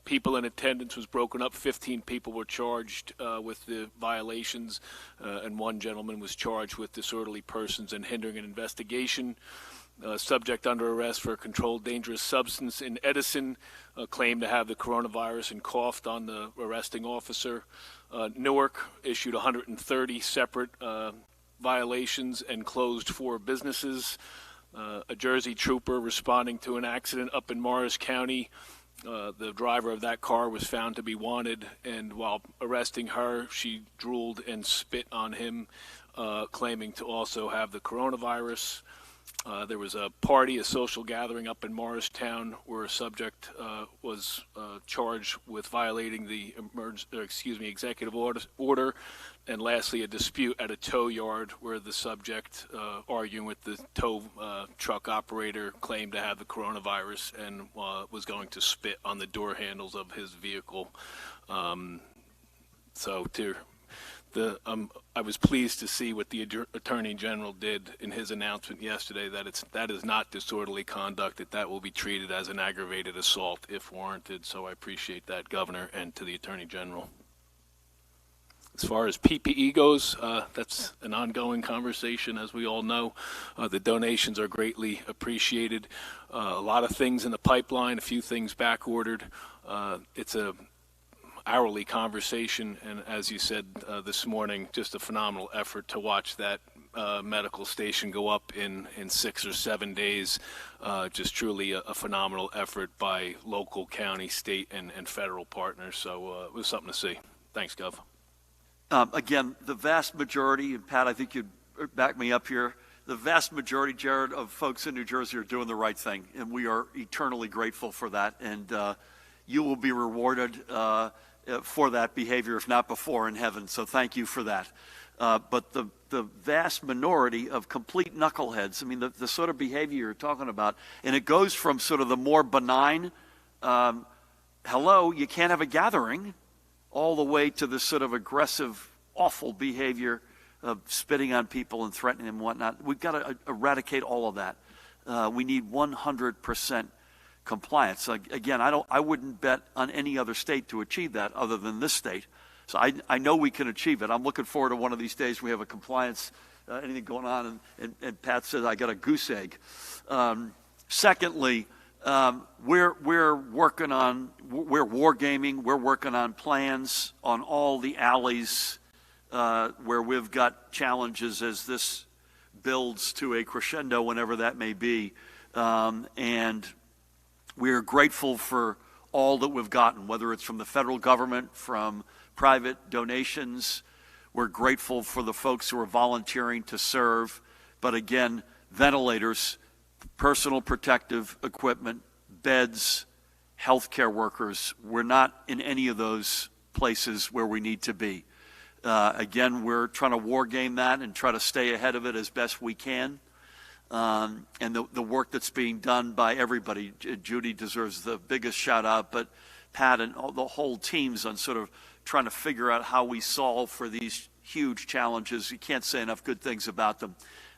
people in attendance was broken up. 15 people were charged with the violations, and 1 gentleman was charged with disorderly persons and hindering an investigation. Subject under arrest for a controlled dangerous substance in Edison claimed to have the coronavirus and coughed on the arresting officer. Newark issued 130 separate violations and closed 4 businesses. A Jersey trooper responding to an accident up in Morris County. The driver of that car was found to be wanted, and while arresting her, she drooled and spit on him, claiming to also have the coronavirus. There was a party, a social gathering up in Morristown where a subject was charged with violating the executive order. And lastly, a dispute at a tow yard where the subject, arguing with the tow truck operator, claimed to have the coronavirus and was going to spit on the door handles of his vehicle. I was pleased to see what the Attorney General did in his announcement yesterday, that is not disorderly conduct, that will be treated as an aggravated assault if warranted. So I appreciate that, Governor, and to the Attorney General. As far as PPE goes, that's an ongoing conversation, as we all know. The donations are greatly appreciated. A lot of things in the pipeline, a few things back ordered. It's a hourly conversation, and as you said this morning, just a phenomenal effort to watch that medical station go up in 6 or 7 days. Just truly a phenomenal effort by local, county, state, and federal partners. So it was something to see. Thanks, Gov. Again, the vast majority, and Pat, I think you'd back me up here, the vast majority, Jared, of folks in New Jersey are doing the right thing, and we are eternally grateful for that, and you will be rewarded for that behavior, if not before, in heaven, so thank you for that. But the vast minority of complete knuckleheads, I mean, the sort of behavior you're talking about, and it goes from sort of the more benign, hello, you can't have a gathering, all the way to this sort of aggressive, awful behavior of spitting on people and threatening them and whatnot. We've got to eradicate all of that. We need 100% compliance. Again, I wouldn't bet on any other state to achieve that other than this state. So I know we can achieve it. I'm looking forward to one of these days we have a compliance, anything going on, and Pat says I got a goose egg. Secondly, we're wargaming. We're working on plans on all the alleys where we've got challenges as this builds to a crescendo, whenever that may be. And we're grateful for all that we've gotten, whether it's from the federal government, from private donations. We're grateful for the folks who are volunteering to serve. But again, ventilators, personal protective equipment, beds, healthcare workers. We're not in any of those places where we need to be. Again, we're trying to war game that and try to stay ahead of it as best we can. And the work that's being done by everybody, Judy deserves the biggest shout out, but Pat and all, the whole teams on sort of trying to figure out how we solve for these huge challenges. You can't say enough good things about them.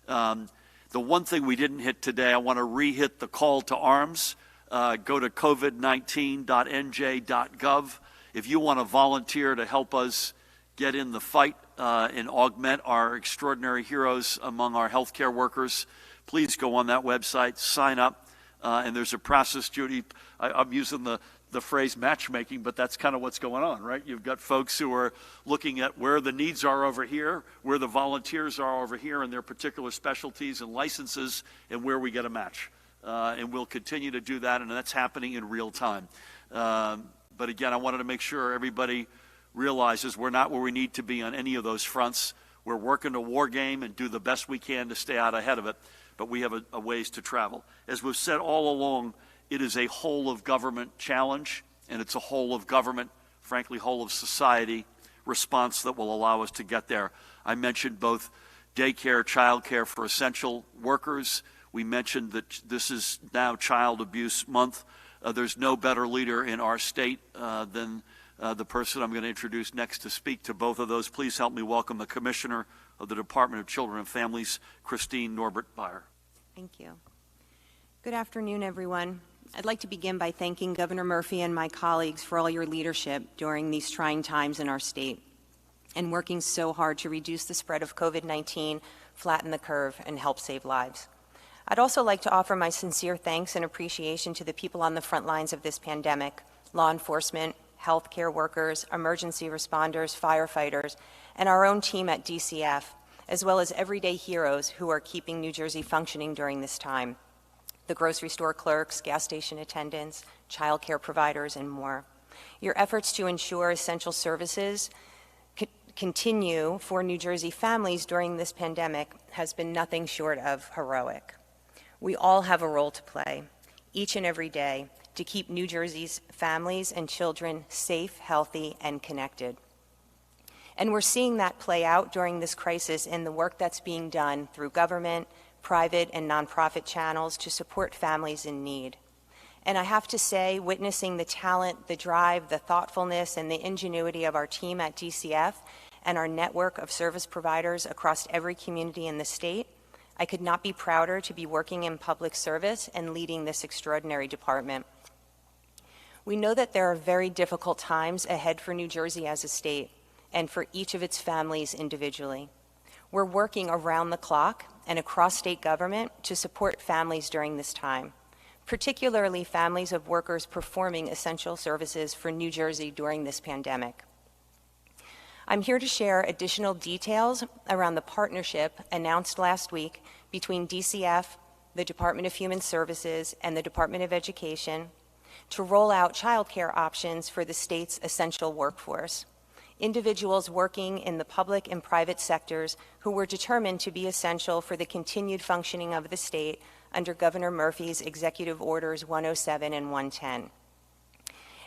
The one thing we didn't hit today, I want to re-hit the call to arms. Go to covid19.nj.gov. If you want to volunteer to help us get in the fight and augment our extraordinary heroes among our healthcare workers, please go on that website, sign up, and there's a process, Judy. I'm using the phrase matchmaking, but that's kind of what's going on, right? You've got folks who are looking at where the needs are over here, where the volunteers are over here in their particular specialties and licenses, and where we get a match. And we'll continue to do that, and that's happening in real time. But again, I wanted to make sure everybody realizes we're not where we need to be on any of those fronts. We're working to war game and do the best we can to stay out ahead of it, but we have a ways to travel. As we've said all along, it is a whole of government challenge, and it's a whole of government, frankly, whole of society response that will allow us to get there. I mentioned both daycare, childcare for essential workers. We mentioned that this is now Child Abuse Month. There's no better leader in our state than the person I'm going to introduce next to speak to both of those. Please help me welcome the Commissioner of the Department of Children and Families, Christine Norbert-Beyer. Thank you. Good afternoon, everyone. I'd like to begin by thanking Governor Murphy and my colleagues for all your leadership during these trying times in our state and working so hard to reduce the spread of COVID-19, flatten the curve, and help save lives. I'd also like to offer my sincere thanks and appreciation to the people on the front lines of this pandemic, law enforcement, healthcare workers, emergency responders, firefighters, and our own team at DCF, as well as everyday heroes who are keeping New Jersey functioning during this time. The grocery store clerks, gas station attendants, childcare providers, and more. Your efforts to ensure essential services continue for New Jersey families during this pandemic has been nothing short of heroic. We all have a role to play, each and every day, to keep New Jersey's families and children safe, healthy, and connected. And we're seeing that play out during this crisis in the work that's being done through government, private, and nonprofit channels to support families in need. And I have to say, witnessing the talent, the drive, the thoughtfulness, and the ingenuity of our team at DCF and our network of service providers across every community in the state, I could not be prouder to be working in public service and leading this extraordinary department. We know that there are very difficult times ahead for New Jersey as a state and for each of its families individually. We're working around the clock and across state government to support families during this time, particularly families of workers performing essential services for New Jersey during this pandemic. I'm here to share additional details around the partnership announced last week between DCF, the Department of Human Services, and the Department of Education to roll out childcare options for the state's essential workforce. Individuals working in the public and private sectors who were determined to be essential for the continued functioning of the state under Governor Murphy's Executive Orders 107 and 110.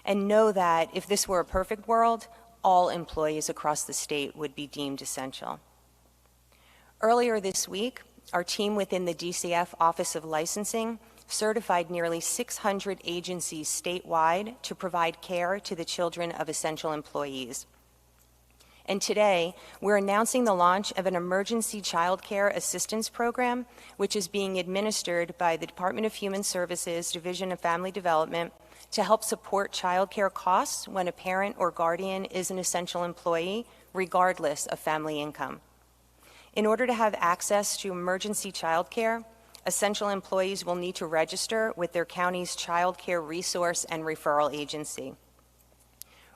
And know that if this were a perfect world, all employees across the state would be deemed essential. Earlier this week, our team within the DCF Office of Licensing certified nearly 600 agencies statewide to provide care to the children of essential employees. And today, we're announcing the launch of an emergency child care assistance program, which is being administered by the Department of Human Services, Division of Family Development, to help support childcare costs when a parent or guardian is an essential employee, regardless of family income. In order to have access to emergency childcare, essential employees will need to register with their county's childcare resource and referral agency.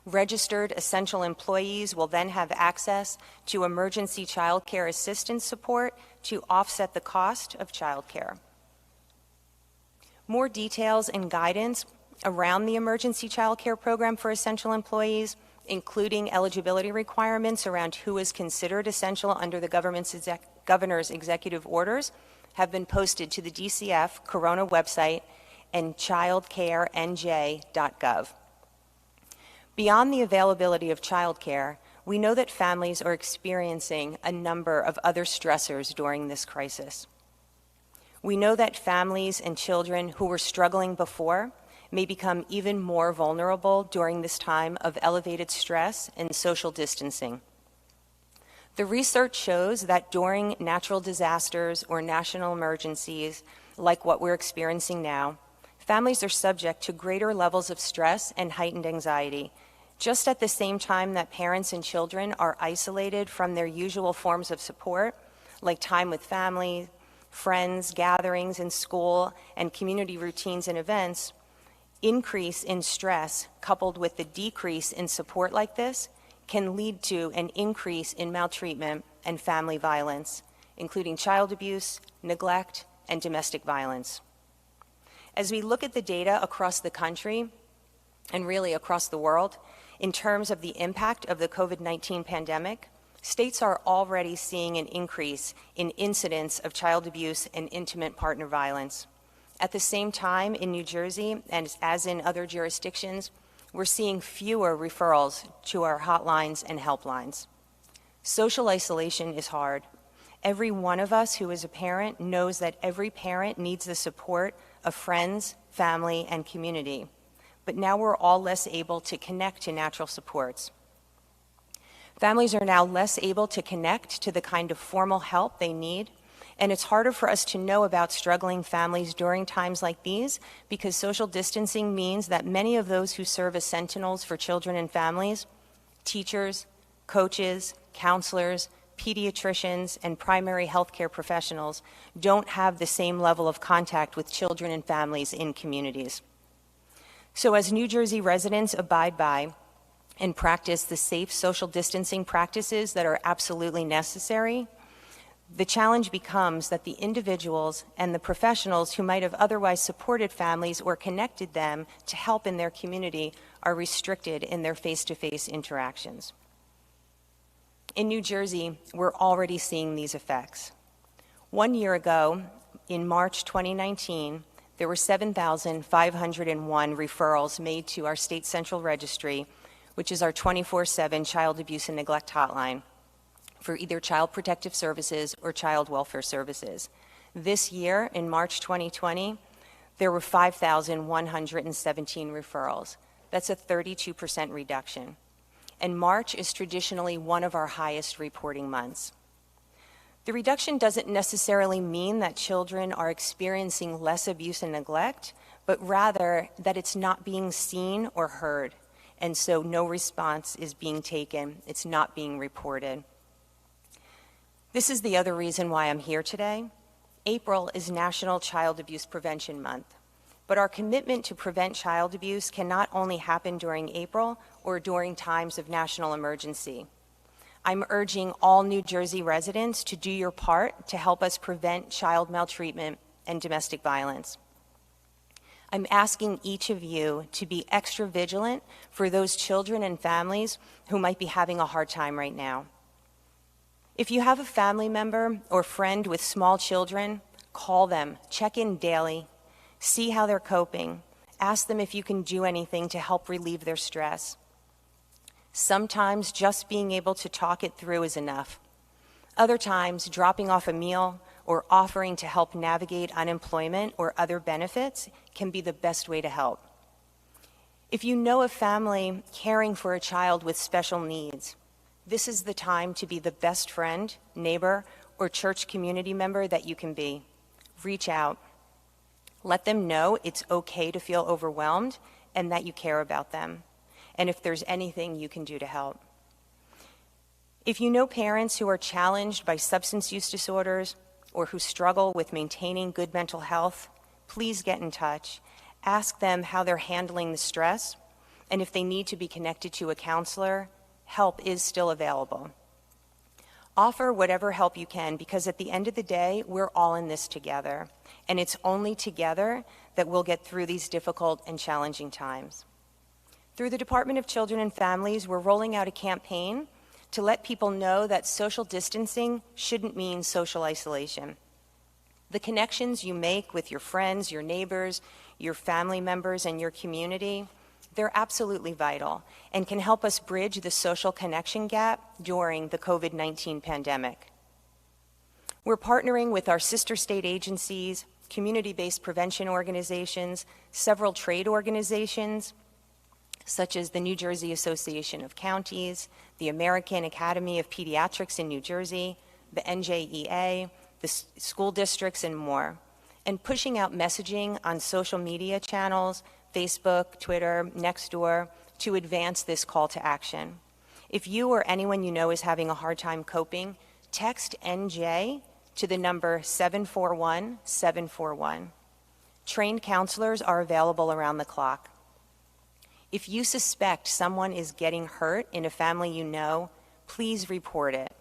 Registered essential employees will then have access to emergency childcare assistance support to offset the cost of childcare. More details and guidance around the emergency childcare program for essential employees, including eligibility requirements around who is considered essential under the governor's executive orders, have been posted to the DCF Corona website and childcarenj.gov. Beyond the availability of childcare, we know that families are experiencing a number of other stressors during this crisis. We know that families and children who were struggling before may become even more vulnerable during this time of elevated stress and social distancing. The research shows that during natural disasters or national emergencies, like what we're experiencing now, families are subject to greater levels of stress and heightened anxiety, just at the same time that parents and children are isolated from their usual forms of support, like time with family, friends, gatherings in school, and community routines and events. Increase in stress coupled with the decrease in support like this can lead to an increase in maltreatment and family violence, including child abuse, neglect, and domestic violence. As we look at the data across the country, and really across the world, in terms of the impact of the COVID-19 pandemic, states are already seeing an increase in incidents of child abuse and intimate partner violence. At the same time, in New Jersey, and as in other jurisdictions, we're seeing fewer referrals to our hotlines and helplines. Social isolation is hard. Every one of us who is a parent knows that every parent needs the support of friends, family, and community. But now we're all less able to connect to natural supports. Families are now less able to connect to the kind of formal help they need, and it's harder for us to know about struggling families during times like these because social distancing means that many of those who serve as sentinels for children and families, teachers, coaches, counselors, pediatricians, and primary healthcare professionals don't have the same level of contact with children and families in communities. So as New Jersey residents abide by and practice the safe social distancing practices that are absolutely necessary, the challenge becomes that the individuals and the professionals who might have otherwise supported families or connected them to help in their community are restricted in their face-to-face interactions. In New Jersey, we're already seeing these effects. 1 year ago, in March 2019, there were 7,501 referrals made to our state central registry, which is our 24/7 child abuse and neglect hotline, for either child protective services or child welfare services. This year, in March 2020, there were 5,117 referrals. That's a 32% reduction. And March is traditionally one of our highest reporting months. The reduction doesn't necessarily mean that children are experiencing less abuse and neglect, but rather that it's not being seen or heard, and so no response is being taken. It's not being reported. This is the other reason why I'm here today. April is National Child Abuse Prevention Month, but our commitment to prevent child abuse can not only happen during April or during times of national emergency. I'm urging all New Jersey residents to do your part to help us prevent child maltreatment and domestic violence. I'm asking each of you to be extra vigilant for those children and families who might be having a hard time right now. If you have a family member or friend with small children, call them, check in daily, see how they're coping, ask them if you can do anything to help relieve their stress. Sometimes just being able to talk it through is enough. Other times, dropping off a meal or offering to help navigate unemployment or other benefits can be the best way to help. If you know a family caring for a child with special needs, this is the time to be the best friend, neighbor, or church community member that you can be. Reach out. Let them know it's okay to feel overwhelmed and that you care about them, and if there's anything you can do to help. If you know parents who are challenged by substance use disorders or who struggle with maintaining good mental health, please get in touch. Ask them how they're handling the stress, and if they need to be connected to a counselor, help is still available. Offer whatever help you can, because at the end of the day, we're all in this together, and it's only together that we'll get through these difficult and challenging times. Through the Department of Children and Families, we're rolling out a campaign to let people know that social distancing shouldn't mean social isolation. The connections you make with your friends, your neighbors, your family members, and your community, they're absolutely vital and can help us bridge the social connection gap during the COVID-19 pandemic. We're partnering with our sister state agencies, community-based prevention organizations, several trade organizations, such as the New Jersey Association of Counties, the American Academy of Pediatrics in New Jersey, the NJEA, the school districts, and more, and pushing out messaging on social media channels, Facebook, Twitter, Nextdoor, to advance this call to action. If you or anyone you know is having a hard time coping, text NJ to the number 741-741. Trained counselors are available around the clock. If you suspect someone is getting hurt in a family you know, please report it.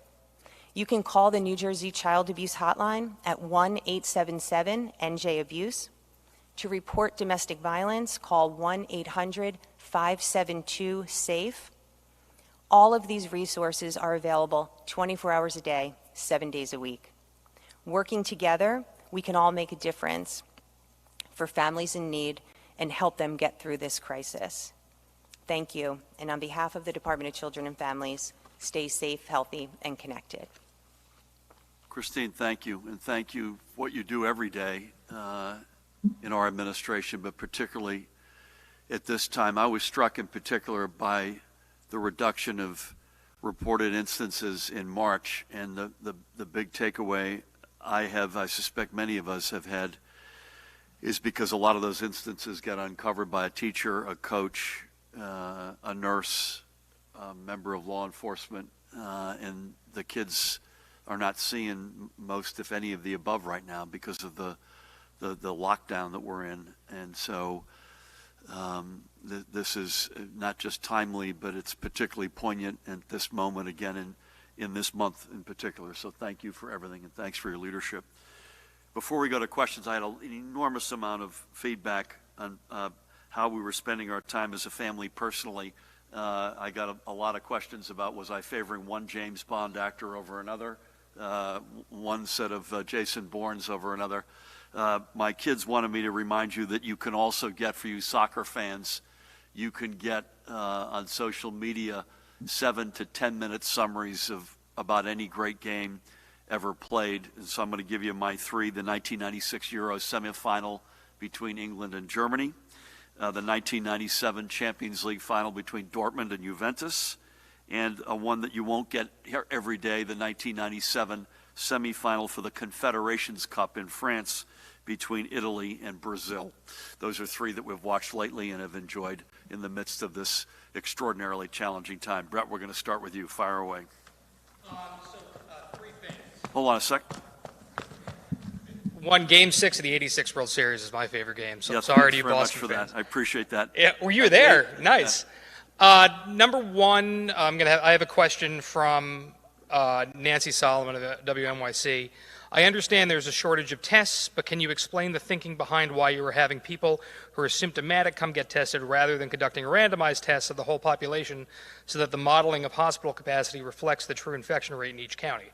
You can call the New Jersey Child Abuse Hotline at 1-877-NJ-ABUSE. To report domestic violence, call 1-800-572-SAFE. All of these resources are available 24 hours a day, 7 days a week. Working together, we can all make a difference for families in need and help them get through this crisis. Thank you, and on behalf of the Department of Children and Families, stay safe, healthy, and connected. Christine, thank you, and thank you for what you do every day in our administration, but particularly at this time. I was struck in particular by the reduction of reported instances in March, and the big takeaway I suspect many of us have had, is because a lot of those instances get uncovered by a teacher, a coach, a nurse, a member of law enforcement, and the kids are not seeing most, if any, of the above right now because of the lockdown that we're in. And so this is not just timely, but it's particularly poignant at this moment, again, in this month in particular. So thank you for everything, and thanks for your leadership. Before we go to questions, I had an enormous amount of feedback on how we were spending our time as a family personally. I got a lot of questions about, was I favoring one James Bond actor over another, one set of Jason Bournes over another. My kids wanted me to remind you that you can also get, for you soccer fans, you can get on social media 7 to 10 minute summaries of about any great game ever played. And so I'm going to give you my three: the 1996 Euro semifinal between England and Germany, the 1997 Champions League final between Dortmund and Juventus, and one that you won't get here every day, the 1997 semifinal for the Confederations Cup in France between Italy and Brazil. Those are three that we've watched lately and have enjoyed in the midst of this extraordinarily challenging time. Brett, we're going to start with you. Fire away. Three things. Hold on a sec. One, Game 6 of the '86 World Series is my favorite game, so Yes, sorry to you thanks very much Boston for fans. that. I appreciate that. Yeah, well, you were there. Nice. Number one, I have a question from Nancy Solomon of the WNYC. I understand there's a shortage of tests, but can you explain the thinking behind why you were having people who are symptomatic come get tested rather than conducting randomized tests of the whole population so that the modeling of hospital capacity reflects the true infection rate in each county?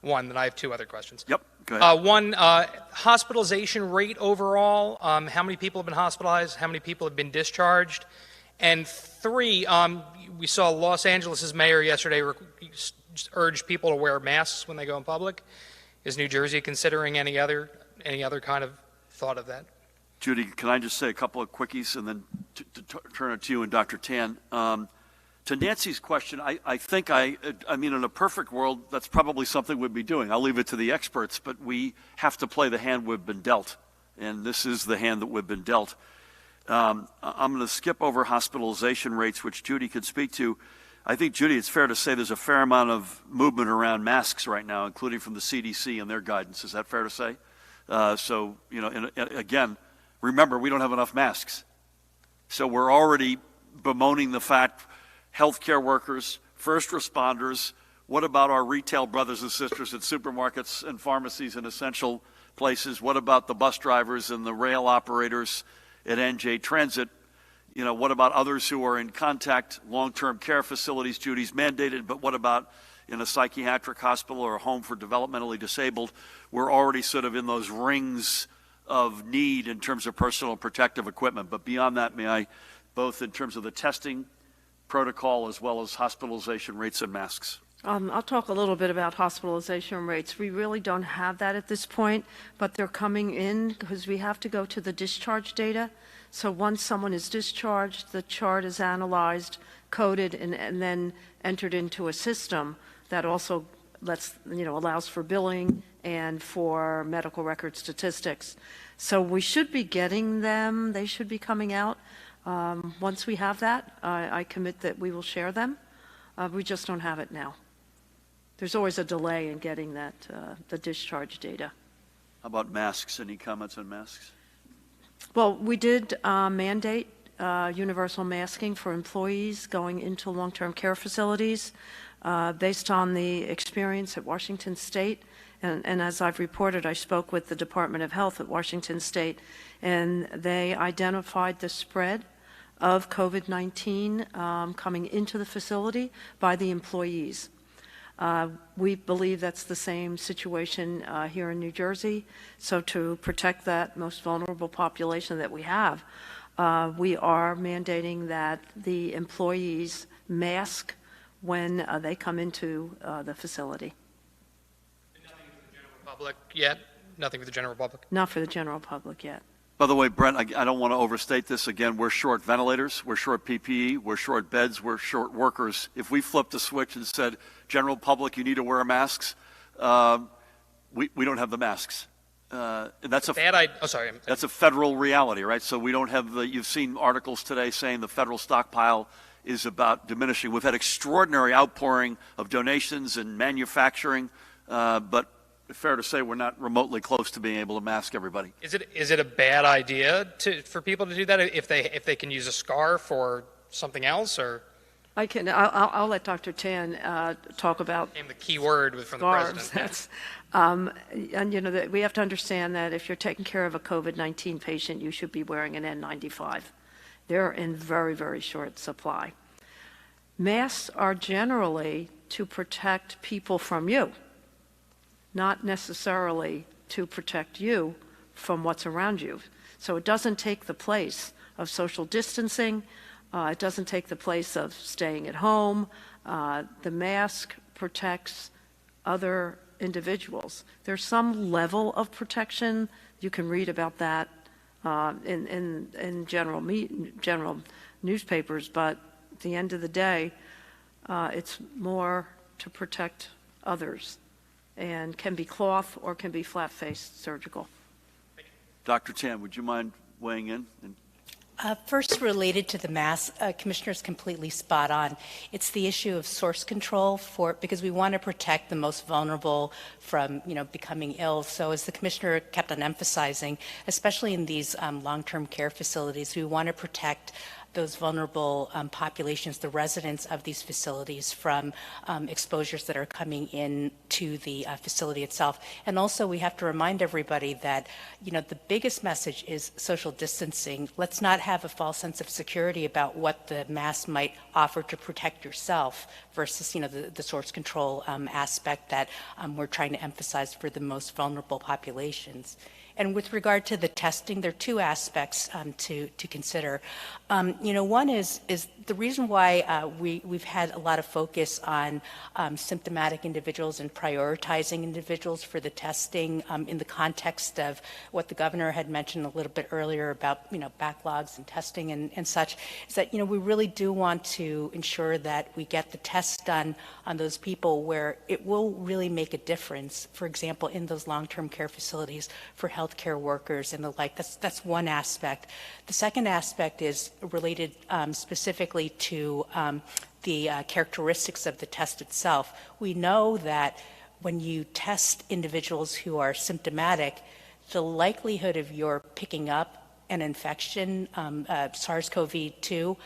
One, then I have two other questions. Yep, go ahead. One, hospitalization rate overall, how many people have been hospitalized, how many people have been discharged? And three, we saw Los Angeles' mayor yesterday urge people to wear masks when they go in public. Is New Jersey considering any other kind of thought of that? Judy, can I just say a couple of quickies and then turn it to you and Dr. Tan? To Nancy's question, I think in a perfect world, that's probably something we'd be doing. I'll leave it to the experts, but we have to play the hand we've been dealt, and this is the hand that we've been dealt. I'm going to skip over hospitalization rates, which Judy could speak to. I think, Judy, it's fair to say there's a fair amount of movement around masks right now, including from the CDC and their guidance. Is that fair to say? So, you know, and again, remember, we don't have enough masks. So we're already bemoaning the fact, healthcare workers, first responders, what about our retail brothers and sisters at supermarkets and pharmacies and essential places? What about the bus drivers and the rail operators at NJ Transit? You know, what about others who are in contact long-term care facilities? Judy's mandated, but what about in a psychiatric hospital or a home for developmentally disabled? We're already sort of in those rings of need in terms of personal protective equipment. But beyond that, may I, both in terms of the testing protocol as well as hospitalization rates and masks? I'll talk a little bit about hospitalization rates. We really don't have that at this point, but they're coming in because we have to go to the discharge data. So once someone is discharged, the chart is analyzed, coded, and then entered into a system that also allows for billing and for medical record statistics. So we should be getting them. They should be coming out. Once we have that, I commit that we will share them. We just don't have it now. There's always a delay in getting that, the discharge data. How about masks? Any comments on masks? Well, we did mandate universal masking for employees going into long-term care facilities based on the experience at Washington State. And as I've reported, I spoke with the Department of Health at Washington State, and they identified the spread of COVID-19 coming into the facility by the employees. We believe that's the same situation here in New Jersey. So to protect that most vulnerable population that we have, we are mandating that the employees mask when they come into the facility. Nothing for the general public yet? Nothing for the general public? Not for the general public yet. By the way, Brent, I don't want to overstate this. Again, we're short ventilators, we're short PPE, we're short beds, we're short workers. If we flipped a switch and said, general public, you need to wear masks, we don't have the masks. And that's that's a federal reality, right? So we don't have you've seen articles today saying the federal stockpile is about diminishing. We've had extraordinary outpouring of donations and manufacturing, but fair to say we're not remotely close to being able to mask everybody. Is it a bad idea for people to do that if they can use a scarf or something else, or? I'll let Dr. Tan talk about the key word from scarves. the president. And we have to understand that if you're taking care of a COVID-19 patient, you should be wearing an N95. They're in very, very short supply. Masks are generally to protect people from you, not necessarily to protect you from what's around you. So it doesn't take the place of social distancing. It doesn't take the place of staying at home. The mask protects other individuals. There's some level of protection. You can read about that in general newspapers, but at the end of the day, it's more to protect others, and can be cloth or can be flat-faced surgical. Dr. Tan, would you mind weighing in? First, related to the mask, Commissioner's completely spot on. It's the issue of source control because we want to protect the most vulnerable from, becoming ill. So as the Commissioner kept on emphasizing, especially in these long-term care facilities, we want to protect those vulnerable populations, the residents of these facilities, from exposures that are coming in to the facility itself. And also, we have to remind everybody that, the biggest message is social distancing. Let's not have a false sense of security about what the mask might offer to protect yourself versus, the source control aspect that we're trying to emphasize for the most vulnerable populations. And with regard to the testing, there are two aspects to consider. One is the reason why we've had a lot of focus on symptomatic individuals and prioritizing individuals for the testing in the context of what the governor had mentioned a little bit earlier about backlogs and testing and such, is that we really do want to ensure that we get the tests done on those people where it will really make a difference. For example, in those long-term care facilities for health healthcare workers and the like. That's one aspect. The second aspect is related specifically to the characteristics of the test itself. We know that when you test individuals who are symptomatic, the likelihood of your picking up an infection, SARS-CoV-2,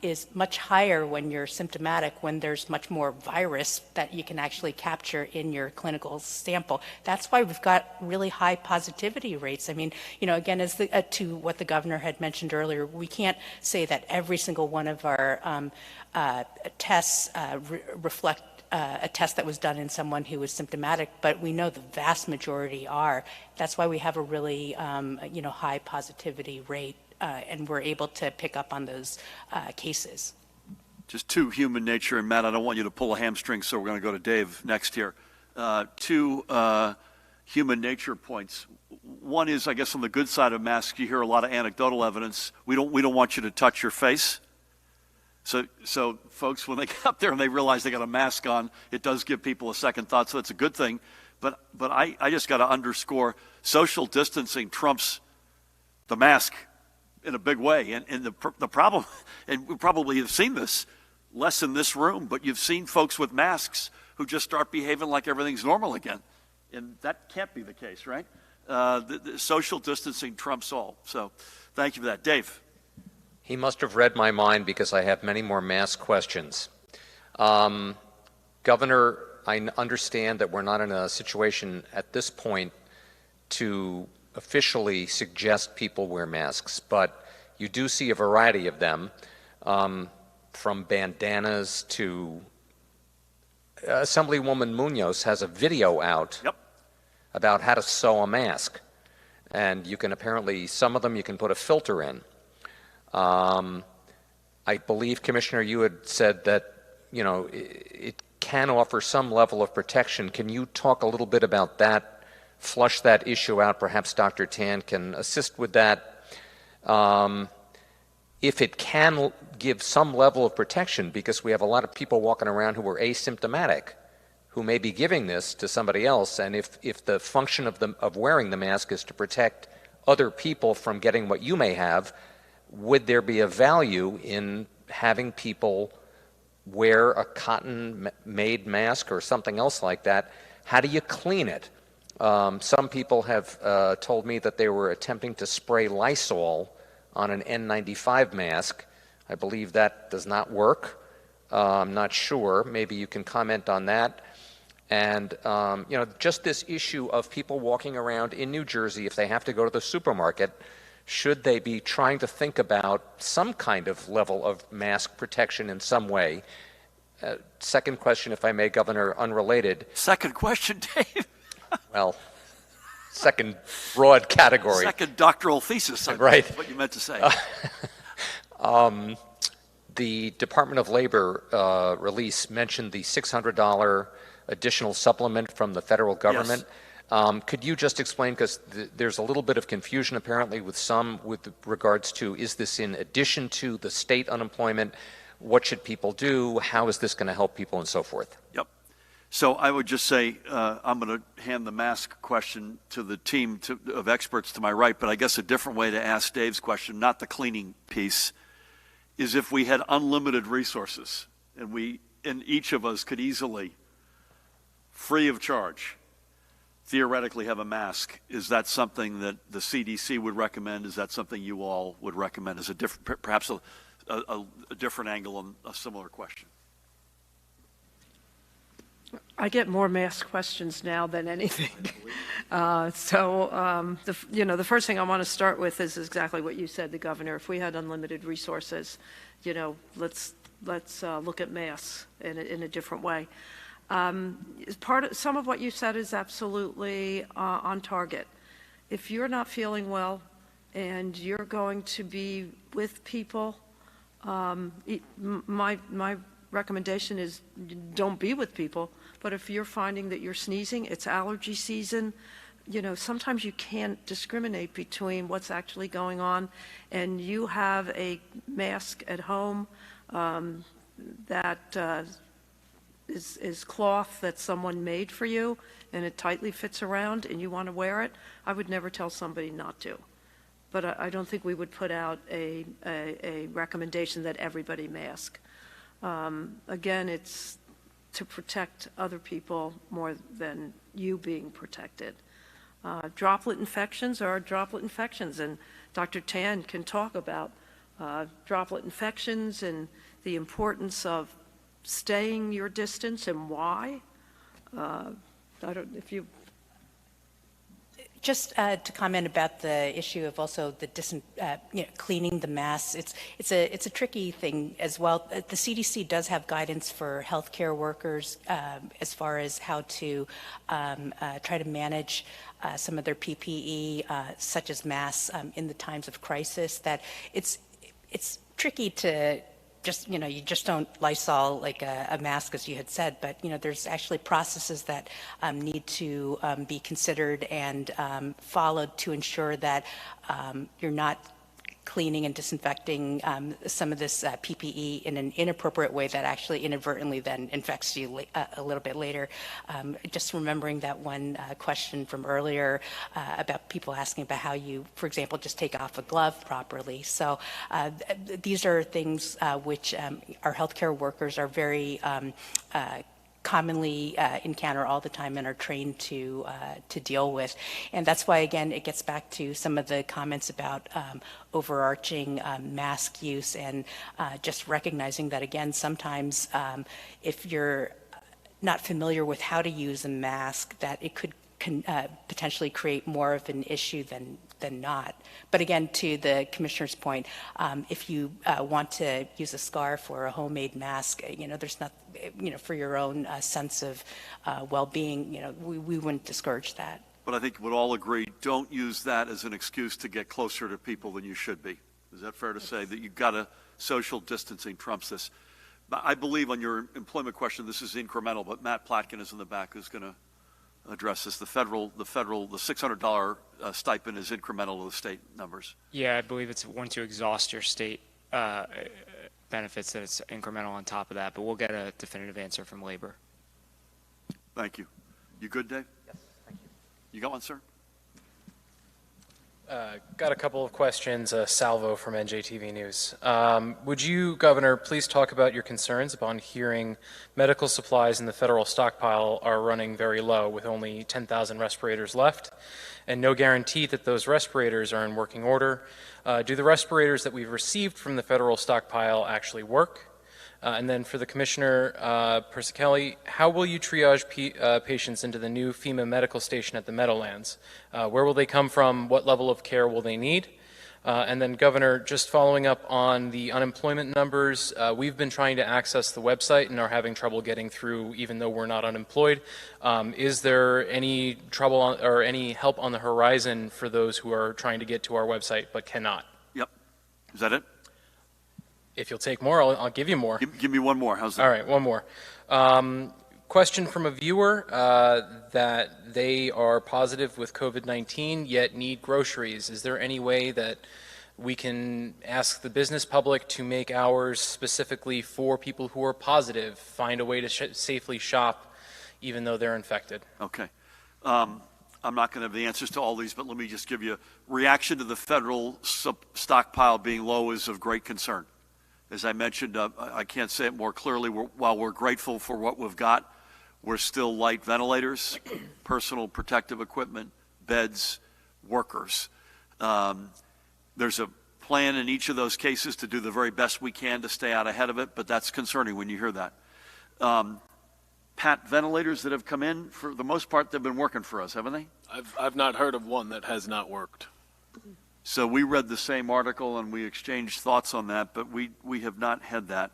is much higher when you're symptomatic, when there's much more virus that you can actually capture in your clinical sample. That's why we've got really high positivity rates. I mean, you know, again, as to what the governor had mentioned earlier, we can't say that every single one of our tests reflect a test that was done in someone who was symptomatic, but we know the vast majority are. That's why we have a really, high positivity rate, and we're able to pick up on those cases. Just two, human nature, and Matt, I don't want you to pull a hamstring, so we're going to go to Dave next here. Two human nature points. One is, I guess, on the good side of masks, you hear a lot of anecdotal evidence. We don't want you to touch your face. So folks, when they get up there and they realize they got a mask on, it does give people a second thought, so that's a good thing. But I just got to underscore, social distancing trumps the mask in a big way. And the problem, and we probably have seen this, less in this room, but you've seen folks with masks who just start behaving like everything's normal again. And that can't be the case, right? The social distancing trumps all. So thank you for that. Dave. He must have read my mind because I have many more mask questions. Governor, I understand that we're not in a situation at this point to officially suggest people wear masks, but you do see a variety of them, from bandanas to Assemblywoman Munoz has a video out about how to sew a mask. And you can apparently, some of them you can put a filter in. I believe, Commissioner, you had said that, you know, it can offer some level of protection. Can you talk a little bit about that, flush that issue out? Perhaps Dr. Tan can assist with that. If it can give some level of protection, because we have a lot of people walking around who are asymptomatic, who may be giving this to somebody else, and if the function of wearing the mask is to protect other people from getting what you may have, would there be a value in having people wear a cotton-made mask or something else like that? How do you clean it? Some people have told me that they were attempting to spray Lysol on an N95 mask. I believe that does not work. I'm not sure. Maybe you can comment on that. And, just this issue of people walking around in New Jersey, if they have to go to the supermarket, should they be trying to think about some kind of level of mask protection in some way? Second question, if I may, Governor, unrelated. Second question, Dave. Well, second broad category. Second doctoral thesis, right. What you meant to say. The Department of Labor release mentioned the $600 additional supplement from the federal government. Yes. Could you just explain, because there's a little bit of confusion apparently with regards to, is this in addition to the state unemployment? What should people do? How is this going to help people and so forth? Yep. So I would just say, I'm going to hand the mask question to the team of experts to my right, but I guess a different way to ask Dave's question, not the cleaning piece, is if we had unlimited resources and each of us could easily, free of charge, theoretically have a mask, is that something that the CDC would recommend? Is that something you all would recommend as perhaps a different angle on a similar question? I get more mask questions now than anything. The first thing I want to start with is exactly what you said, the governor. If we had unlimited resources, let's look at masks in a different way. Some of what you said is absolutely on target. If you're not feeling well and you're going to be with people, my recommendation is don't be with people. But if you're finding that you're sneezing, it's allergy season, sometimes you can't discriminate between what's actually going on, and you have a mask at home that is cloth that someone made for you and it tightly fits around and you want to wear it, I would never tell somebody not to. But I don't think we would put out a recommendation that everybody mask. Again, it's to protect other people more than you being protected. Droplet infections are droplet infections, and Dr. Tan can talk about droplet infections and the importance of staying your distance and why. I don't, if you. Just to comment about the issue of also the cleaning the masks, it's a tricky thing as well. The CDC does have guidance for healthcare workers as far as how to try to manage some of their PPE, such as masks, in the times of crisis. That it's tricky to just, you just don't Lysol like a mask, as you had said, but, there's actually processes that need to be considered and followed to ensure that you're not cleaning and disinfecting some of this PPE in an inappropriate way that actually inadvertently then infects you a little bit later. Just remembering that one question from earlier about people asking about how you, for example, just take off a glove properly. So these are things which our healthcare workers are very commonly encounter all the time and are trained to deal with. And that's why, again, it gets back to some of the comments about overarching mask use and just recognizing that, again, sometimes if you're not familiar with how to use a mask, that it could potentially create more of an issue than not. But again, to the Commissioner's point, if you want to use a scarf or a homemade mask, there's not, for your own sense of well-being, we wouldn't discourage that. But I think we'd all agree, don't use that as an excuse to get closer to people than you should be. Is that fair to say that you've got to, social distancing trumps this? But I believe on your employment question, this is incremental, but Matt Platkin is in the back who's going to address this. The $600 stipend is incremental to the state numbers. Yeah, I believe it's once you exhaust your state benefits that it's incremental on top of that, but we'll get a definitive answer from labor. Thank you. You good, Dave? Yes, thank you. You got one, sir? Got a couple of questions, Salvo from NJTV News. Would you, Governor, please talk about your concerns upon hearing medical supplies in the federal stockpile are running very low with only 10,000 respirators left and no guarantee that those respirators are in working order? Do the respirators that we've received from the federal stockpile actually work? And then for the Commissioner, Persicelli, how will you triage patients into the new FEMA medical station at the Meadowlands? Where will they come from? What level of care will they need? And then, Governor, just following up on the unemployment numbers, we've been trying to access the website and are having trouble getting through even though we're not unemployed. Is there any trouble or any help on the horizon for those who are trying to get to our website but cannot? Yep. Is that it? If you'll take more, I'll give you more. Give me one more. How's that? All right, one more. Question from a viewer that they are positive with COVID-19 yet need groceries. Is there any way that we can ask the business public to make hours specifically for people who are positive, find a way to safely shop even though they're infected? Okay. I'm not going to have the answers to all these, but let me just give you a reaction to the federal stockpile being low is of great concern. As I mentioned, I can't say it more clearly. While we're grateful for what we've got, we're still light ventilators, personal protective equipment, beds, workers. There's a plan in each of those cases to do the very best we can to stay out ahead of it, but that's concerning when you hear that. Pat, ventilators that have come in, for the most part, they've been working for us, haven't they? I've not heard of one that has not worked. So we read the same article and we exchanged thoughts on that, but we have not had that.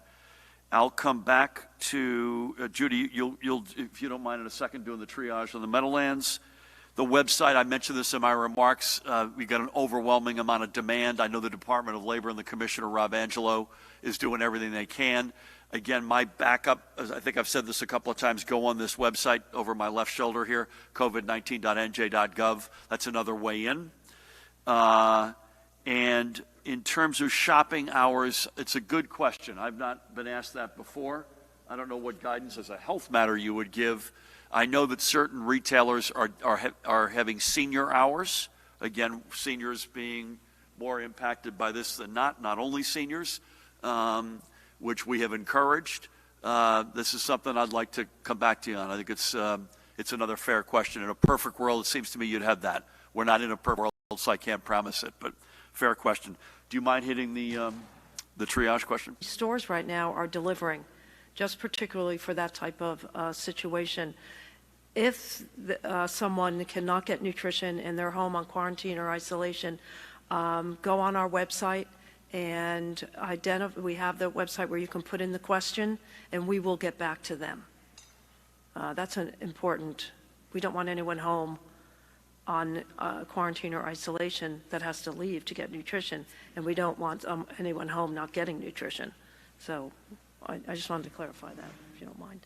I'll come back to Judy. You'll, if you don't mind, in a second, doing the triage on the Meadowlands. The website, I mentioned this in my remarks. We got an overwhelming amount of demand. I know the Department of Labor and the Commissioner, Rob Angelo, is doing everything they can. Again, my backup, as I think I've said this a couple of times, go on this website over my left shoulder here, covid19.nj.gov. That's another way in. And in terms of shopping hours, it's a good question. I've not been asked that before. I don't know what guidance as a health matter you would give. I know that certain retailers are having senior hours. Again, seniors being more impacted by this than not only seniors, which we have encouraged. This is something I'd like to come back to you on. I think it's another fair question. In a perfect world, it seems to me you'd have that. We're not in a perfect world, so I can't promise it, but fair question. Do you mind hitting the triage question? Stores right now are delivering, just particularly for that type of situation. If someone cannot get nutrition in their home on quarantine or isolation, go on our website and we have the website where you can put in the question and we will get back to them. That's an important, we don't want anyone home on quarantine or isolation that has to leave to get nutrition, and we don't want anyone home not getting nutrition. So I just wanted to clarify that, if you don't mind.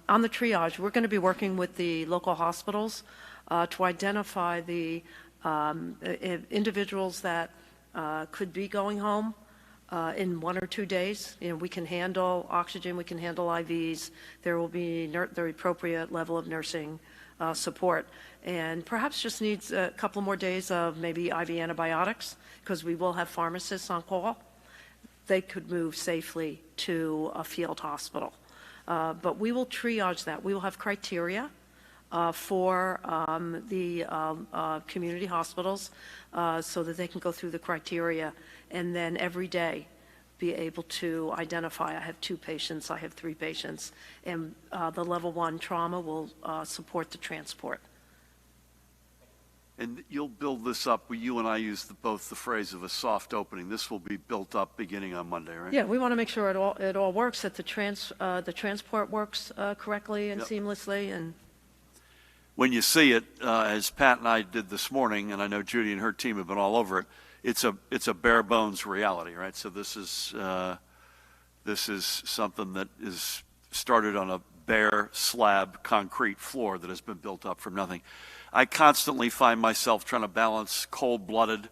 On the triage, we're going to be working with the local hospitals to identify the individuals that could be going home in 1 or 2 days. You know, we can handle oxygen, we can handle IVs. There will be the appropriate level of nursing support, and perhaps just needs a couple more days of maybe IV antibiotics, because we will have pharmacists on call. They could move safely to a field hospital. But we will triage that. We will have criteria for the community hospitals so that they can go through the criteria, and then every day be able to identify, I have 2 patients, I have 3 patients, and the level 1 trauma will support the transport. And you'll build this up. You and I use both the phrase of a soft opening. This will be built up beginning on Monday, right? Yeah, we want to make sure it all works, that the transport works correctly and seamlessly. And when you see it, as Pat and I did this morning, and I know Judy and her team have been all over it, it's a bare bones reality, right? So this is something that is started on a bare slab concrete floor that has been built up from nothing. I constantly find myself trying to balance cold-blooded,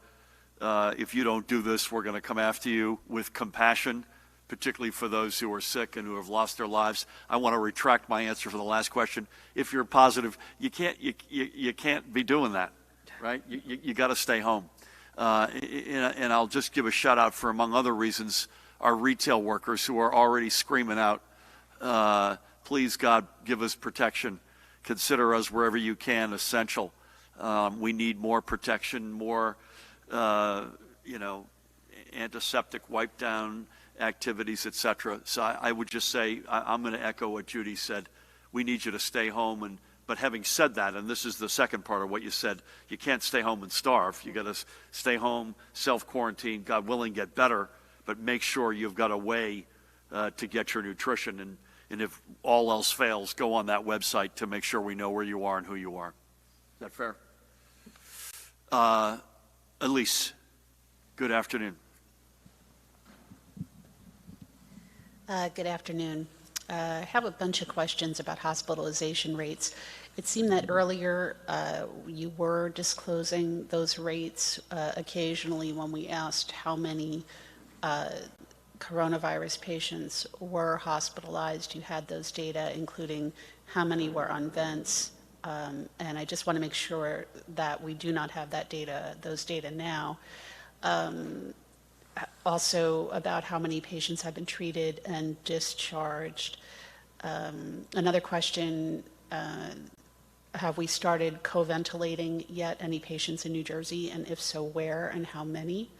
if you don't do this, we're going to come after you, with compassion, particularly for those who are sick and who have lost their lives. I want to retract my answer for the last question. If you're positive, you can't be doing that, right? You got to stay home. And I'll just give a shout out for, among other reasons, our retail workers who are already screaming out, please God, give us protection. Consider us wherever you can essential. We need more protection, more, antiseptic wipe down activities, etc. So I would just say, I'm going to echo what Judy said. We need you to stay home. But having said that, and this is the second part of what you said, you can't stay home and starve. You got to stay home, self-quarantine, God willing, get better, but make sure you've got a way to get your nutrition. And if all else fails, go on that website to make sure we know where you are and who you are. Is that fair? Elise, good afternoon. Good afternoon. I have a bunch of questions about hospitalization rates. It seemed that earlier you were disclosing those rates occasionally when we asked how many coronavirus patients were hospitalized. You had those data, including how many were on vents. And I just want to make sure that we do not have those data now. Also about how many patients have been treated and discharged. Another question, have we started co-ventilating yet any patients in New Jersey? And if so, where and how many?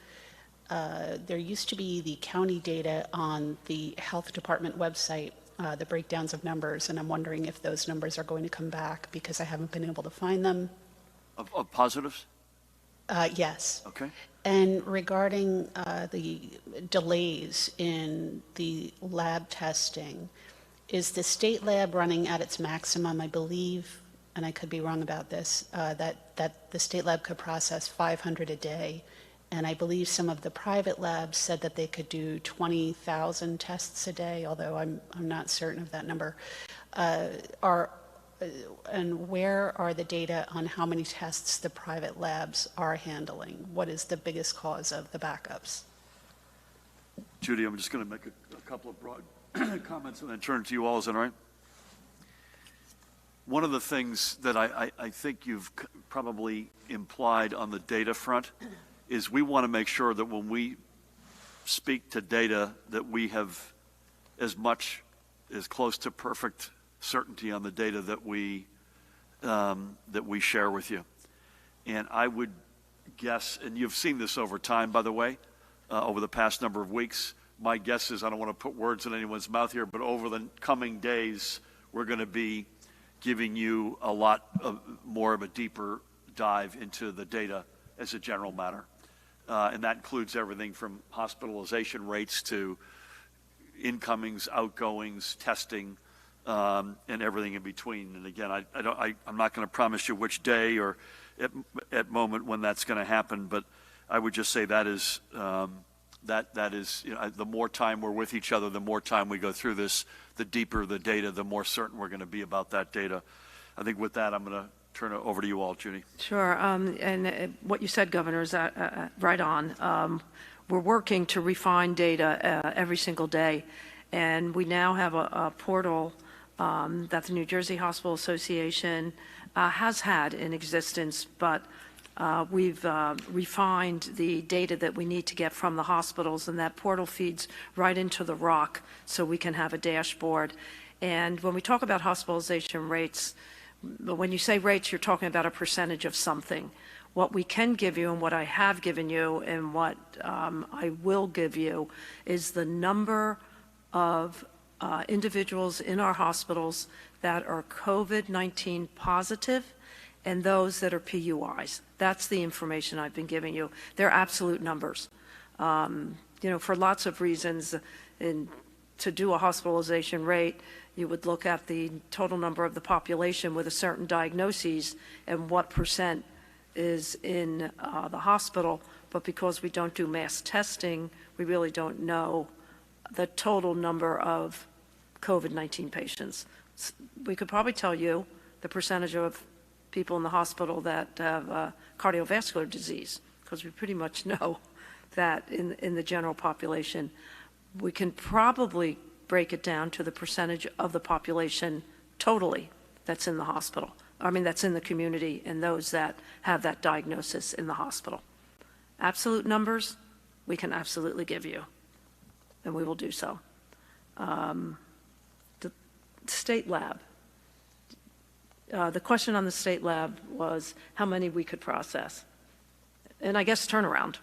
There used to be the county data on the health department website, the breakdowns of numbers, and I'm wondering if those numbers are going to come back because I haven't been able to find them. Of positives? Yes. Okay. And regarding the delays in the lab testing, is the state lab running at its maximum? I believe, and I could be wrong about this, that the state lab could process 500 a day. And I believe some of the private labs said that they could do 20,000 tests a day, although I'm not certain of that number. And where are the data on how many tests the private labs are handling? What is the biggest cause of the backups? Judy, I'm just going to make a couple of broad comments and then turn it to you all. Is that all right? One of the things that I think you've probably implied on the data front is we want to make sure that when we speak to data that we have as close to perfect certainty on the data that we share with you. And I would guess, and you've seen this over time, by the way, over the past number of weeks, my guess is, I don't want to put words in anyone's mouth here, but over the coming days, we're going to be giving you a lot more of a deeper dive into the data as a general matter. And that includes everything from hospitalization rates to incomings, outgoings, testing, and everything in between. And again, I'm not going to promise you which day or at moment when that's going to happen, but I would just say that is the more time we're with each other, the more time we go through this, the deeper the data, the more certain we're going to be about that data. I think with that, I'm going to turn it over to you all, Judy. Sure. And what you said, Governor, is right on. We're working to refine data every single day. And we now have a portal that the New Jersey Hospital Association has had in existence, but we've refined the data that we need to get from the hospitals, and that portal feeds right into the ROC so we can have a dashboard. And when we talk about hospitalization rates, when you say rates, you're talking about a percentage of something. What we can give you and what I have given you and what I will give you is the number of individuals in our hospitals that are COVID-19 positive and those that are PUIs. That's the information I've been giving you. They're absolute numbers. For lots of reasons, to do a hospitalization rate, you would look at the total number of the population with a certain diagnosis and what percent is in the hospital. But because we don't do mass testing, we really don't know the total number of COVID-19 patients. We could probably tell you the percentage of people in the hospital that have cardiovascular disease, because we pretty much know that in the general population. We can probably break it down to the percentage of the population totally that's in the hospital. That's in the community, and those that have that diagnosis in the hospital. Absolute numbers, we can absolutely give you, and we will do so. The state lab. The question on the state lab was how many we could process. And I guess turnaround.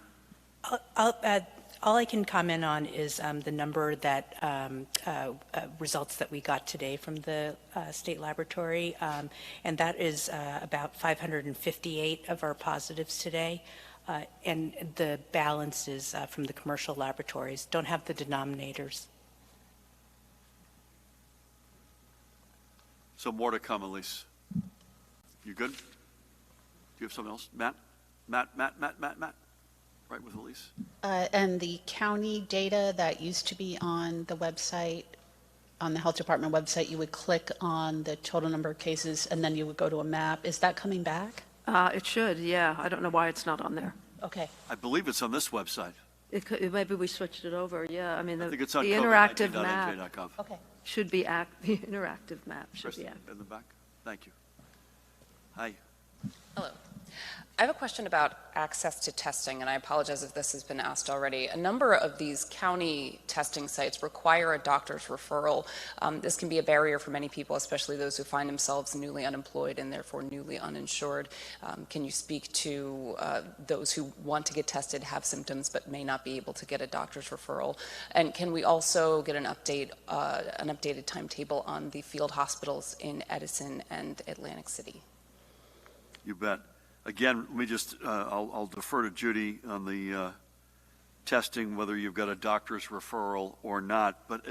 All I can comment on is the number that results that we got today from the state laboratory, and that is about 558 of our positives today, and the balance is from the commercial laboratories. Don't have the denominators. So more to come, Elise. You good? Do you have something else? Matt? Matt. Right with Elise. And the county data that used to be on the website, on the health department website, you would click on the total number of cases and then you would go to a map. Is that coming back? It should, yeah. I don't know why it's not on there. Okay. I believe it's on this website. Maybe we switched it over, yeah. I think it's on the interactive map okay. should be the interactive map should Kristen, be active. in the back. Thank you. Hi. Hello. I have a question about access to testing, and I apologize if this has been asked already. A number of these county testing sites require a doctor's referral. This can be a barrier for many people, especially those who find themselves newly unemployed and therefore newly uninsured. Can you speak to those who want to get tested, have symptoms, but may not be able to get a doctor's referral? And can we also get an updated timetable on the field hospitals in Edison and Atlantic City? You bet. Again, let me just, I'll defer to Judy on the testing, whether you've got a doctor's referral or not. But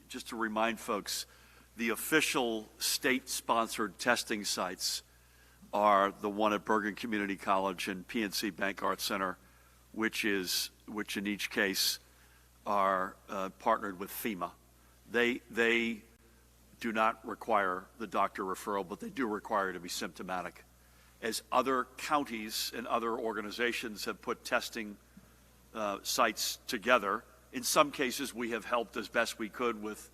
just to remind folks, the official state-sponsored testing sites are the one at Bergen Community College and PNC Bank Arts Center, which in each case are partnered with FEMA. They do not require the doctor referral, but they do require you to be symptomatic. As other counties and other organizations have put testing sites together, in some cases we have helped as best we could with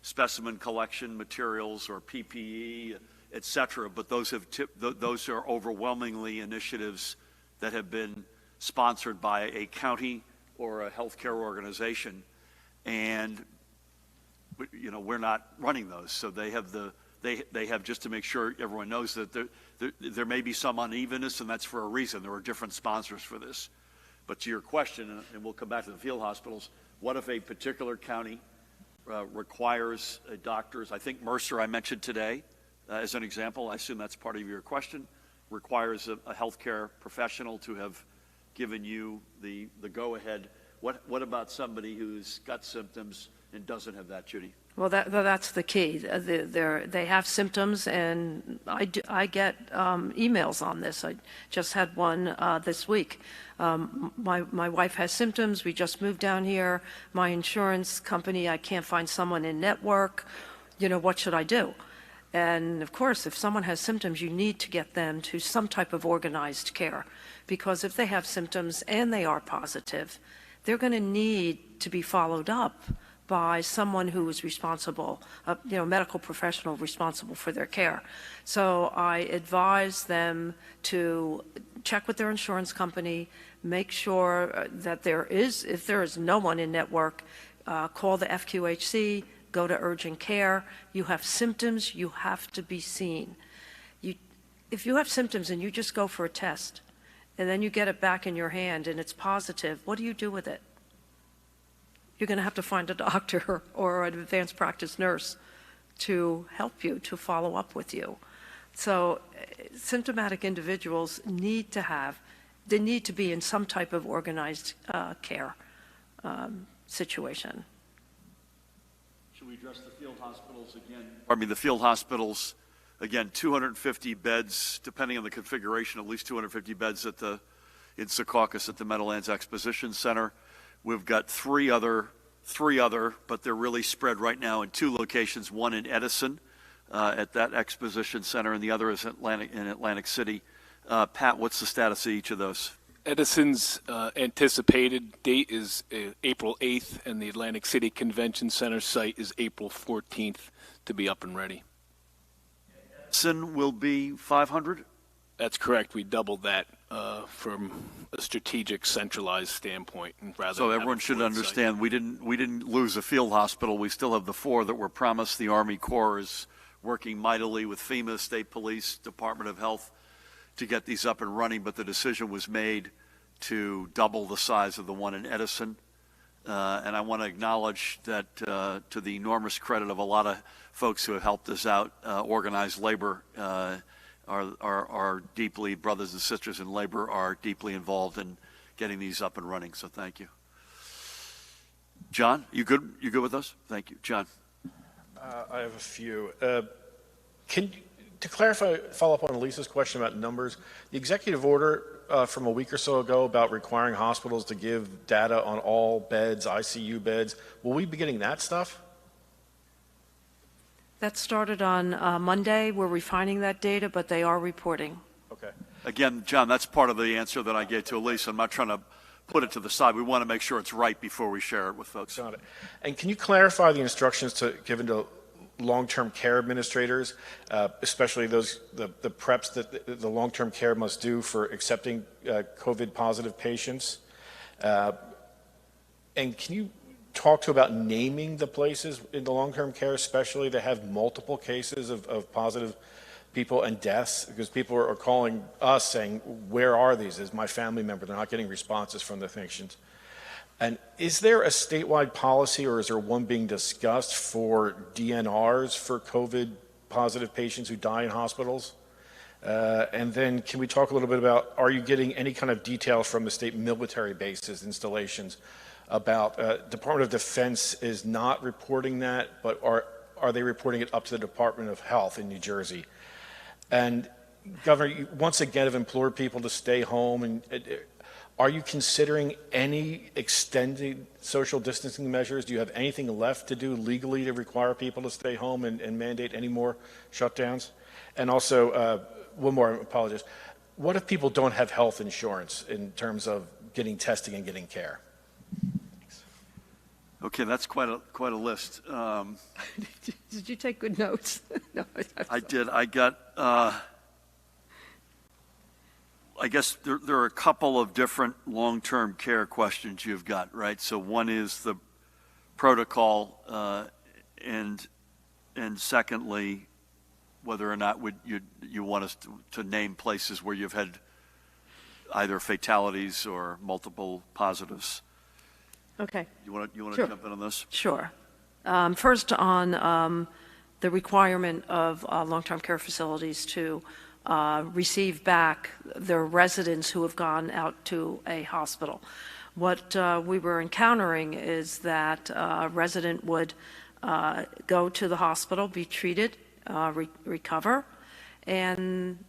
specimen collection materials or PPE, et cetera, but those are overwhelmingly initiatives that have been sponsored by a county or a healthcare organization, and we're not running those. So they have just to make sure everyone knows that there may be some unevenness, and that's for a reason. There are different sponsors for this. But to your question, and we'll come back to the field hospitals, what if a particular county requires a doctor's, I think Mercer I mentioned today as an example, I assume that's part of your question, requires a healthcare professional to have given you the go-ahead. What about somebody who's got symptoms and doesn't have that, Judy? Well, that's the key. They have symptoms, and I get emails on this. I just had one this week. My wife has symptoms. We just moved down here. My insurance company, I can't find someone in network. What should I do? And of course, if someone has symptoms, you need to get them to some type of organized care, because if they have symptoms and they are positive, they're going to need to be followed up by someone who is responsible, medical professional responsible for their care. So I advise them to check with their insurance company, make sure that if there is no one in network, call the FQHC, go to urgent care. You have symptoms, you have to be seen. If you have symptoms and you just go for a test, and then you get it back in your hand and it's positive, what do you do with it? You're going to have to find a doctor or an advanced practice nurse to help you, to follow up with you. So symptomatic individuals need to be in some type of organized care situation. Should we address the field hospitals again? The field hospitals, again, 250 beds, depending on the configuration, at least 250 beds in Secaucus at the Meadowlands Exposition Center. We've got three other, but they're really spread right now in two locations, one in Edison at that exposition center, and the other is in Atlantic City. Pat, what's the status of each of those? Edison's anticipated date is April 8th, and the Atlantic City Convention Center site is April 14th to be up and ready. Edison will be 500? That's correct. We doubled that from a strategic, centralized standpoint. So everyone should understand, we didn't lose a field hospital. We still have the 4 that were promised. The Army Corps is working mightily with FEMA, State Police, Department of Health to get these up and running, but the decision was made to double the size of the one in Edison. And I want to acknowledge that to the enormous credit of a lot of folks who have helped us out, organized labor are deeply, brothers and sisters in labor are deeply involved in getting these up and running, so thank you. John, you good with us? Thank you. John. I have a few. To clarify, follow up on Lisa's question about numbers, the executive order from a week or so ago about requiring hospitals to give data on all beds, ICU beds, will we be getting that stuff? That started on Monday. We're refining that data, but they are reporting. Okay. Again, John, that's part of the answer that I gave to Elise. I'm not trying to put it to the side. We want to make sure it's right before we share it with folks. Got it. And can you clarify the instructions given to long-term care administrators, especially the preps that the long-term care must do for accepting COVID-positive patients? And can you talk about naming the places in the long-term care, especially that have multiple cases of positive people and deaths? Because people are calling us saying, where are these? Is my family member? They're not getting responses from the patients. And is there a statewide policy, or is there one being discussed for DNRs for COVID-positive patients who die in hospitals? And then can we talk a little bit about, are you getting any kind of detail from the state military bases, installations, about Department of Defense is not reporting that, but are they reporting it up to the Department of Health in New Jersey? And Governor, you once again have implored people to stay home. And are you considering any extended social distancing measures? Do you have anything left to do legally to require people to stay home and mandate any more shutdowns? And also, one more, I apologize. What if people don't have health insurance in terms of getting testing and getting care? Okay, that's quite a list. Did you take good notes? No, I did. I got, I guess there are a couple of different long-term care questions you've got, right? So one is the protocol, and secondly, whether or not you want us to name places where you've had either fatalities or multiple positives. Okay. You want to Sure. jump in on this? Sure. First, on the requirement of long-term care facilities to receive back their residents who have gone out to a hospital. What we were encountering is that a resident would go to the hospital, be treated, recover, and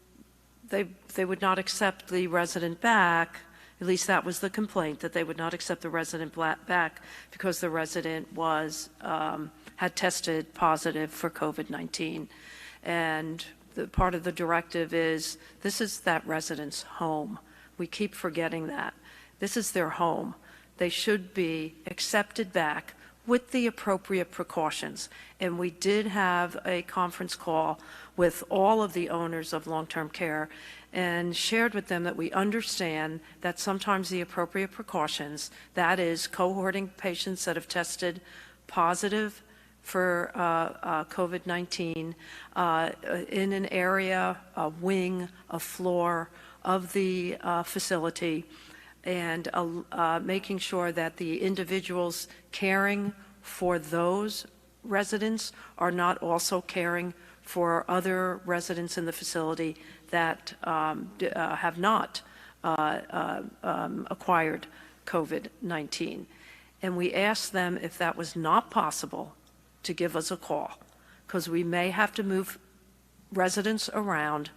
they would not accept the resident back. At least that was the complaint, that they would not accept the resident back because the resident was had tested positive for COVID-19. And the part of the directive is, this is that resident's home. We keep forgetting that. This is their home. They should be accepted back with the appropriate precautions. And we did have a conference call with all of the owners of long-term care and shared with them that we understand that sometimes the appropriate precautions, that is cohorting patients that have tested positive for COVID-19 in an area, a wing, a floor of the facility, and making sure that the individuals caring for those residents are not also caring for other residents in the facility that have not acquired COVID-19. And we asked them if that was not possible to give us a call, because we may have to move residents around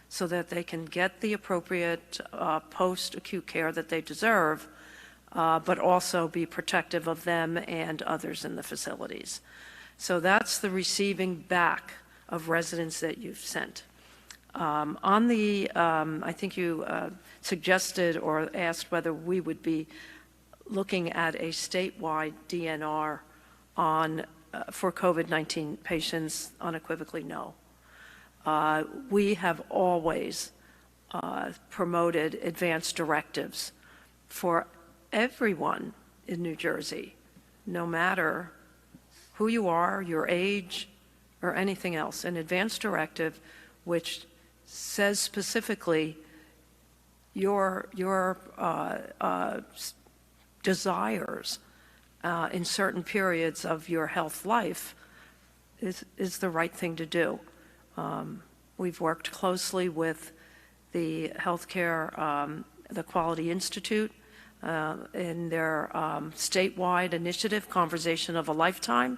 so that they can get the appropriate post-acute care that they deserve, but also be protective of them and others in the facilities. So that's the receiving back of residents that you've sent. On the, I think you suggested or asked whether we would be looking at a statewide DNR on for COVID-19 patients. Unequivocally, no. We have always promoted advanced directives for everyone in New Jersey, no matter who you are, your age, or anything else. An advanced directive which says specifically your desires in certain periods of your health life is the right thing to do. We've worked closely with the Healthcare, the Quality Institute in their statewide initiative, Conversation of a Lifetime,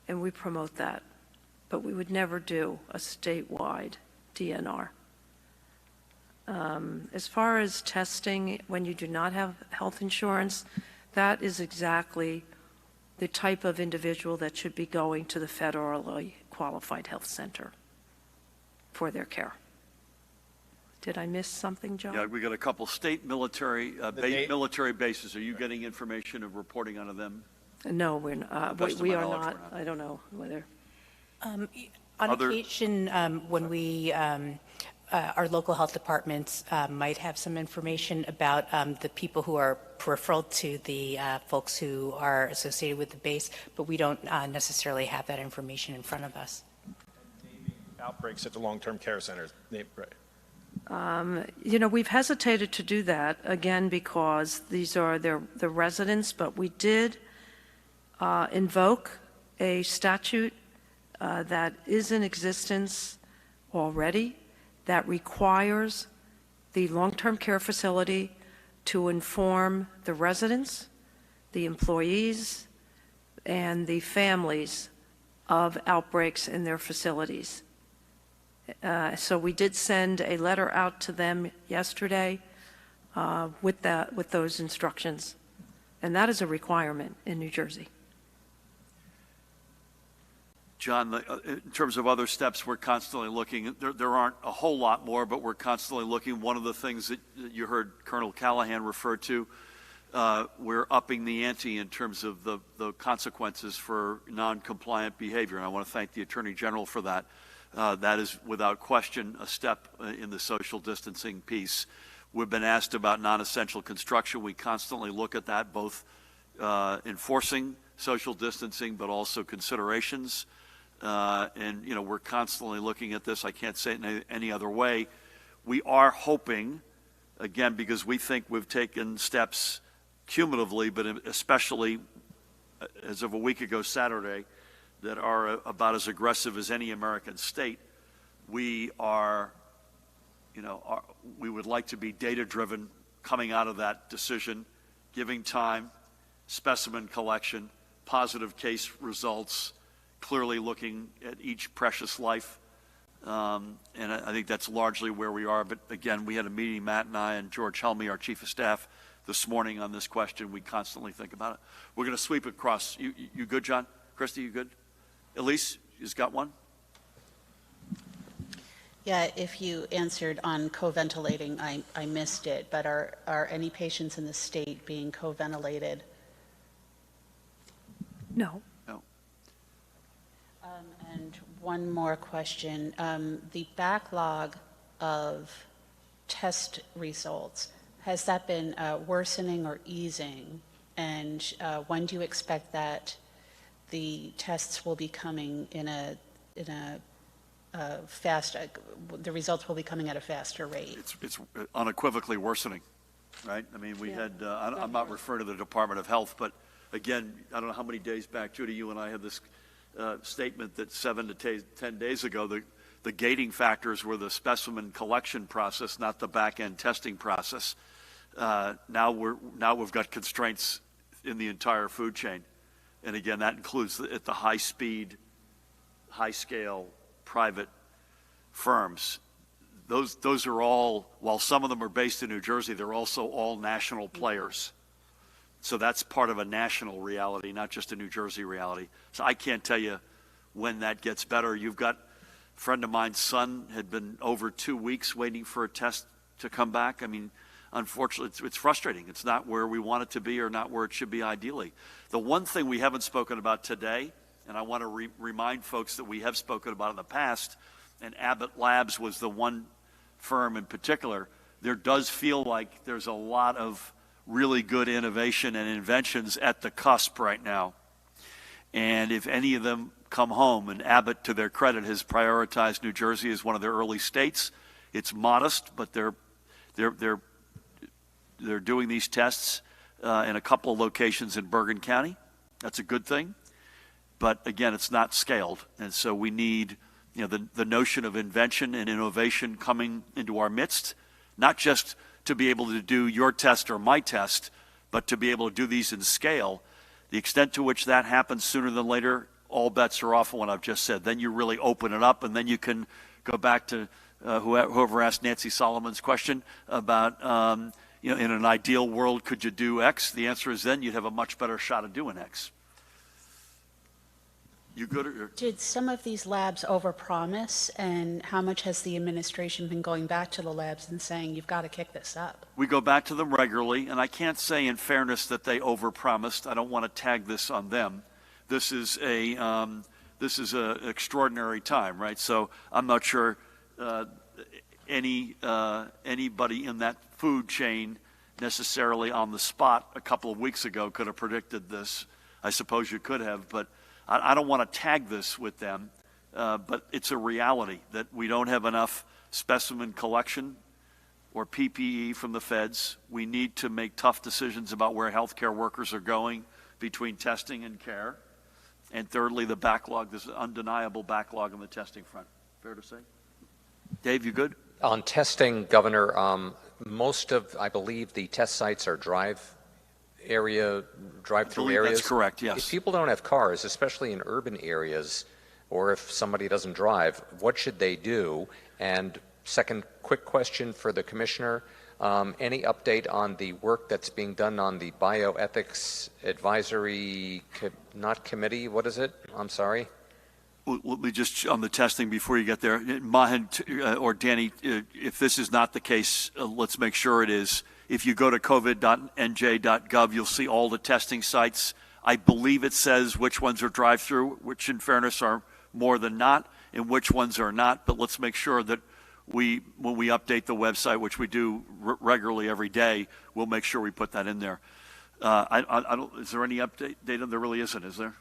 and we promote that. But we would never do a statewide DNR. As far as testing when you do not have health insurance, that is exactly the type of individual that should be going to the federally qualified health center for their care. Did I miss something, Joe? Yeah, we got a couple state military military bases. Are you getting information and reporting onto them? No, we're not. We are not. I don't know whether. On occasion, when we, our local health departments might have some information about the people who are peripheral to the folks who are associated with the base, but we don't necessarily have that information in front of us. Outbreaks at the long-term care centers. Right. You know, we've hesitated to do that, again, because these are the residents, but we did invoke a statute that is in existence already that requires the long-term care facility to inform the residents, the employees, and the families of outbreaks in their facilities. So we did send a letter out to them yesterday with those instructions, and that is a requirement in New Jersey. John, in terms of other steps, we're constantly looking. There aren't a whole lot more, but we're constantly looking. One of the things that you heard Colonel Callahan refer to we're upping the ante in terms of the consequences for non-compliant behavior. And I want to thank the Attorney General for that. That is, without question, a step in the social distancing piece. We've been asked about non-essential construction. We constantly look at that, both enforcing social distancing, but also considerations. And, you know, we're constantly looking at this. I can't say it in any other way. We are hoping, again, because we think we've taken steps cumulatively, but especially as of a week ago Saturday, that are about as aggressive as any American state. We are, you know, we would like to be data-driven coming out of that decision, giving time, specimen collection, positive case results, clearly looking at each precious life. And I think that's largely where we are. But again, we had a meeting, Matt and I and George Helmy, our Chief of Staff, this morning on this question. We constantly think about it. We're going to sweep it across. You good, John? Christy, you good? Elise, you've got one? Yeah, if you answered on co-ventilating, I missed it, but are any patients in the state being co-ventilated? No. No. And one more question. The backlog of test results, has that been worsening or easing? And when do you expect that the tests will be coming in a fast, the results will be coming at a faster rate? It's unequivocally worsening, right? I mean, we had, I'm not referring to the Department of Health, but again, I don't know how many days back, Judy, you and I had this statement that 7 to 10 days ago, the gating factors were the specimen collection process, not the back-end testing process. Now we've got constraints in the entire food chain. And again, that includes at the high-speed, high-scale private firms. Those are all, while some of them are based in New Jersey, they're also all national players. So that's part of a national reality, not just a New Jersey reality. So I can't tell you when that gets better. You've got a friend of mine's son had been over 2 weeks waiting for a test to come back. I mean, unfortunately, it's frustrating. It's not where we want it to be or not where it should be ideally. The one thing we haven't spoken about today, and I want to remind folks that we have spoken about in the past, and Abbott Labs was the one firm in particular, there does feel like there's a lot of really good innovation and inventions at the cusp right now. And if any of them come home, and Abbott, to their credit, has prioritized New Jersey as one of their early states. It's modest, but they're doing these tests in a couple of locations in Bergen County. That's a good thing. But again, it's not scaled. And so we need, you know, the notion of invention and innovation coming into our midst, not just to be able to do your test or my test, but to be able to do these in scale. The extent to which that happens sooner than later, all bets are off on what I've just said. Then you really open it up, and then you can go back to whoever asked Nancy Solomon's question about, you know, in an ideal world, could you do X? The answer is then you'd have a much better shot at doing X. You good? Or? Did some of these labs overpromise, and how much has the administration been going back to the labs and saying, you've got to kick this up? We go back to them regularly, and I can't say in fairness that they overpromised. I don't want to tag this on them. This is an extraordinary time, right? So I'm not sure anybody in that food chain necessarily on the spot a couple of weeks ago could have predicted this. I suppose you could have, but I don't want to tag this with them, but it's a reality that we don't have enough specimen collection or PPE from the feds. We need to make tough decisions about where healthcare workers are going between testing and care. And thirdly, the backlog, this undeniable backlog on the testing front. Fair to say? Dave, you good? On testing, Governor, most of, I believe, the test sites are drive-through areas. That's correct, yes. If people don't have cars, especially in urban areas, or if somebody doesn't drive, what should they do? And second quick question for the Commissioner, any update on the work that's being done on the bioethics advisory, not committee, what is it? I'm sorry. Let me just, on the testing before you get there, Mahan or Danny, if this is not the case, let's make sure it is. If you go to covid.nj.gov, you'll see all the testing sites. I believe it says which ones are drive-through, which in fairness are more than not, and which ones are not. But let's make sure that when we update the website, which we do regularly every day, we'll make sure we put that in there. Is there any update data? There really isn't, is there?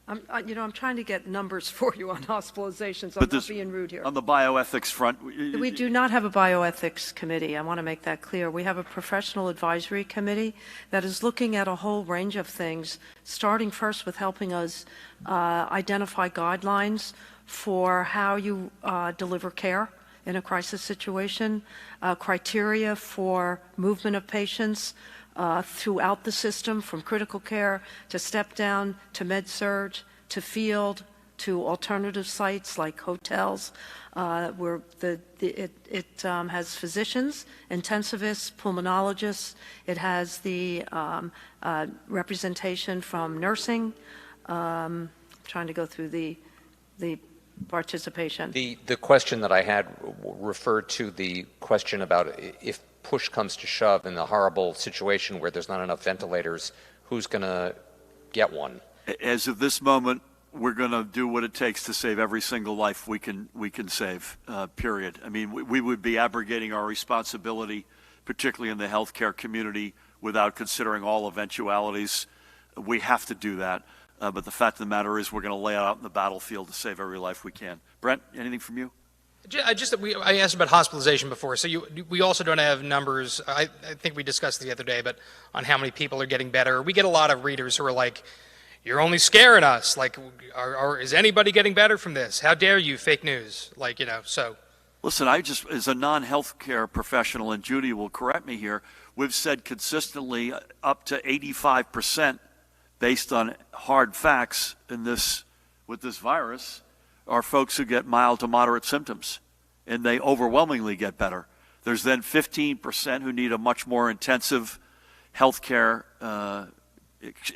I'm trying to get numbers for you on hospitalizations. I'm not being rude here. On the bioethics front, we do not have a bioethics committee. I want to make that clear. We have a professional advisory committee that is looking at a whole range of things, starting first with helping us identify guidelines for how you deliver care in a crisis situation, criteria for movement of patients throughout the system, from critical care to step down to med surg to field to alternative sites like hotels, where it has physicians, intensivists, pulmonologists. It has the representation from nursing. Trying to go through the participation. The question that I had referred to the question about if push comes to shove in a horrible situation where there's not enough ventilators, who's going to get one? As of this moment, we're going to do what it takes to save every single life we can save, period. I mean, we would be abrogating our responsibility, particularly in the healthcare community, without considering all eventualities. We have to do that. But the fact of the matter is we're going to lay out in the battlefield to save every life we can. Brent, anything from you? I asked about hospitalization before, so we also don't have numbers. I think we discussed the other day, but on how many people are getting better. We get a lot of readers who are like, "You're only scaring us. Like, is anybody getting better from this? How dare you, fake news?" So. Listen, as a non-healthcare professional, and Judy will correct me here, we've said consistently up to 85%, based on hard facts with this virus, are folks who get mild to moderate symptoms, and they overwhelmingly get better. There's then 15% who need a much more intensive healthcare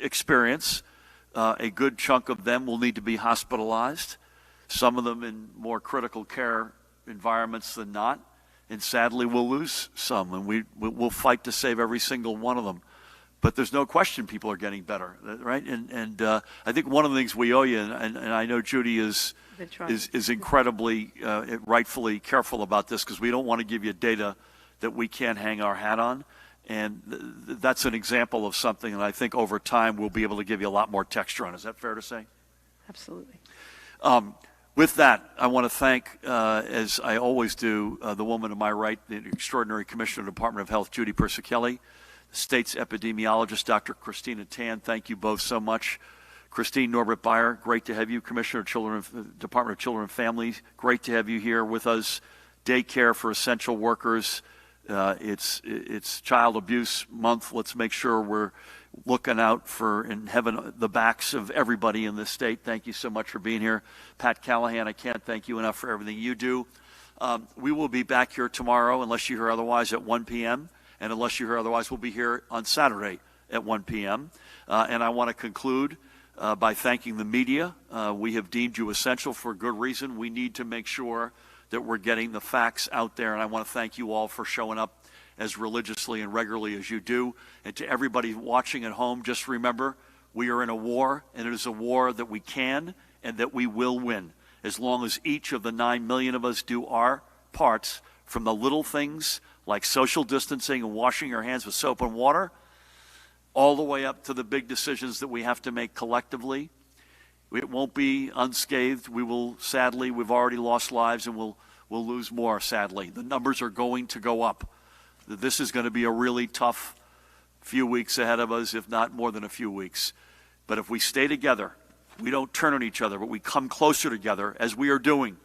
experience. A good chunk of them will need to be hospitalized, some of them in more critical care environments than not, and sadly we'll lose some, and we'll fight to save every single one of them. But there's no question people are getting better, right? And I think one of the things we owe you, and I know Judy is incredibly, rightfully careful about this, because we don't want to give you data that we can't hang our hat on. And that's an example of something that I think over time we'll be able to give you a lot more texture on. Is that fair to say? Absolutely. With that, I want to thank, as I always do, the woman to my right, the Extraordinary Commissioner of the Department of Health, Judy Persichelli, the state's epidemiologist, Dr. Christina Tan. Thank you both so much. Christine Norbert Beyer, great to have you. Commissioner of Department of Children and Families, great to have you here with us. Daycare for essential workers. It's Child Abuse Month. Let's make sure we're looking out for and having the backs of everybody in this state. Thank you so much for being here. Pat Callahan, I can't thank you enough for everything you do. We will be back here tomorrow, unless you hear otherwise, at 1 p.m. And unless you hear otherwise, we'll be here on Saturday at 1 p.m. And I want to conclude by thanking the media. We have deemed you essential for good reason. We need to make sure that we're getting the facts out there, and I want to thank you all for showing up as religiously and regularly as you do. And to everybody watching at home, just remember, we are in a war, and it is a war that we can and that we will win, as long as each of the 9 million of us do our parts, from the little things like social distancing and washing our hands with soap and water, all the way up to the big decisions that we have to make collectively. It won't be unscathed. We will, sadly, we've already lost lives, and we'll lose more, sadly. The numbers are going to go up. This is going to be a really tough few weeks ahead of us, if not more than a few weeks. But if we stay together, we don't turn on each other, but we come closer together, as we are doing,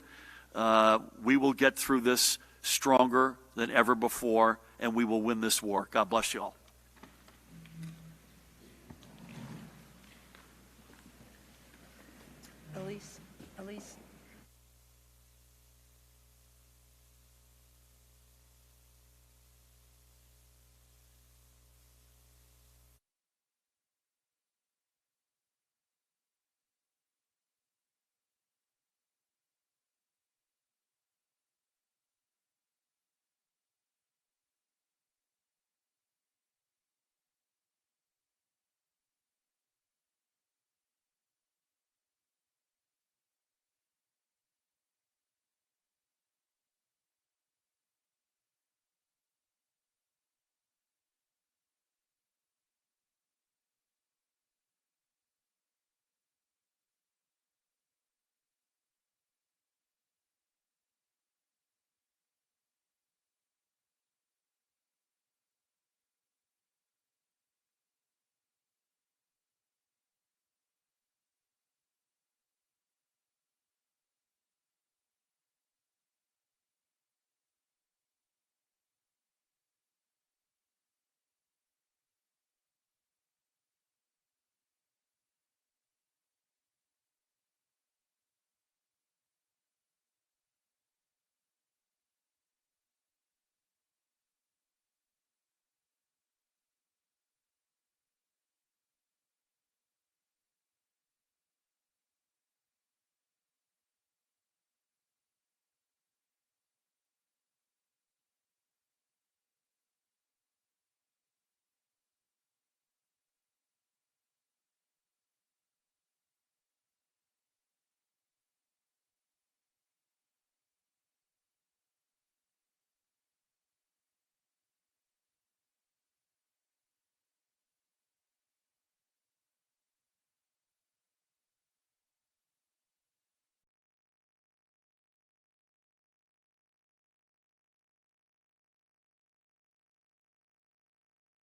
we will get through this stronger than ever before, and we will win this war. God bless you all. Elise.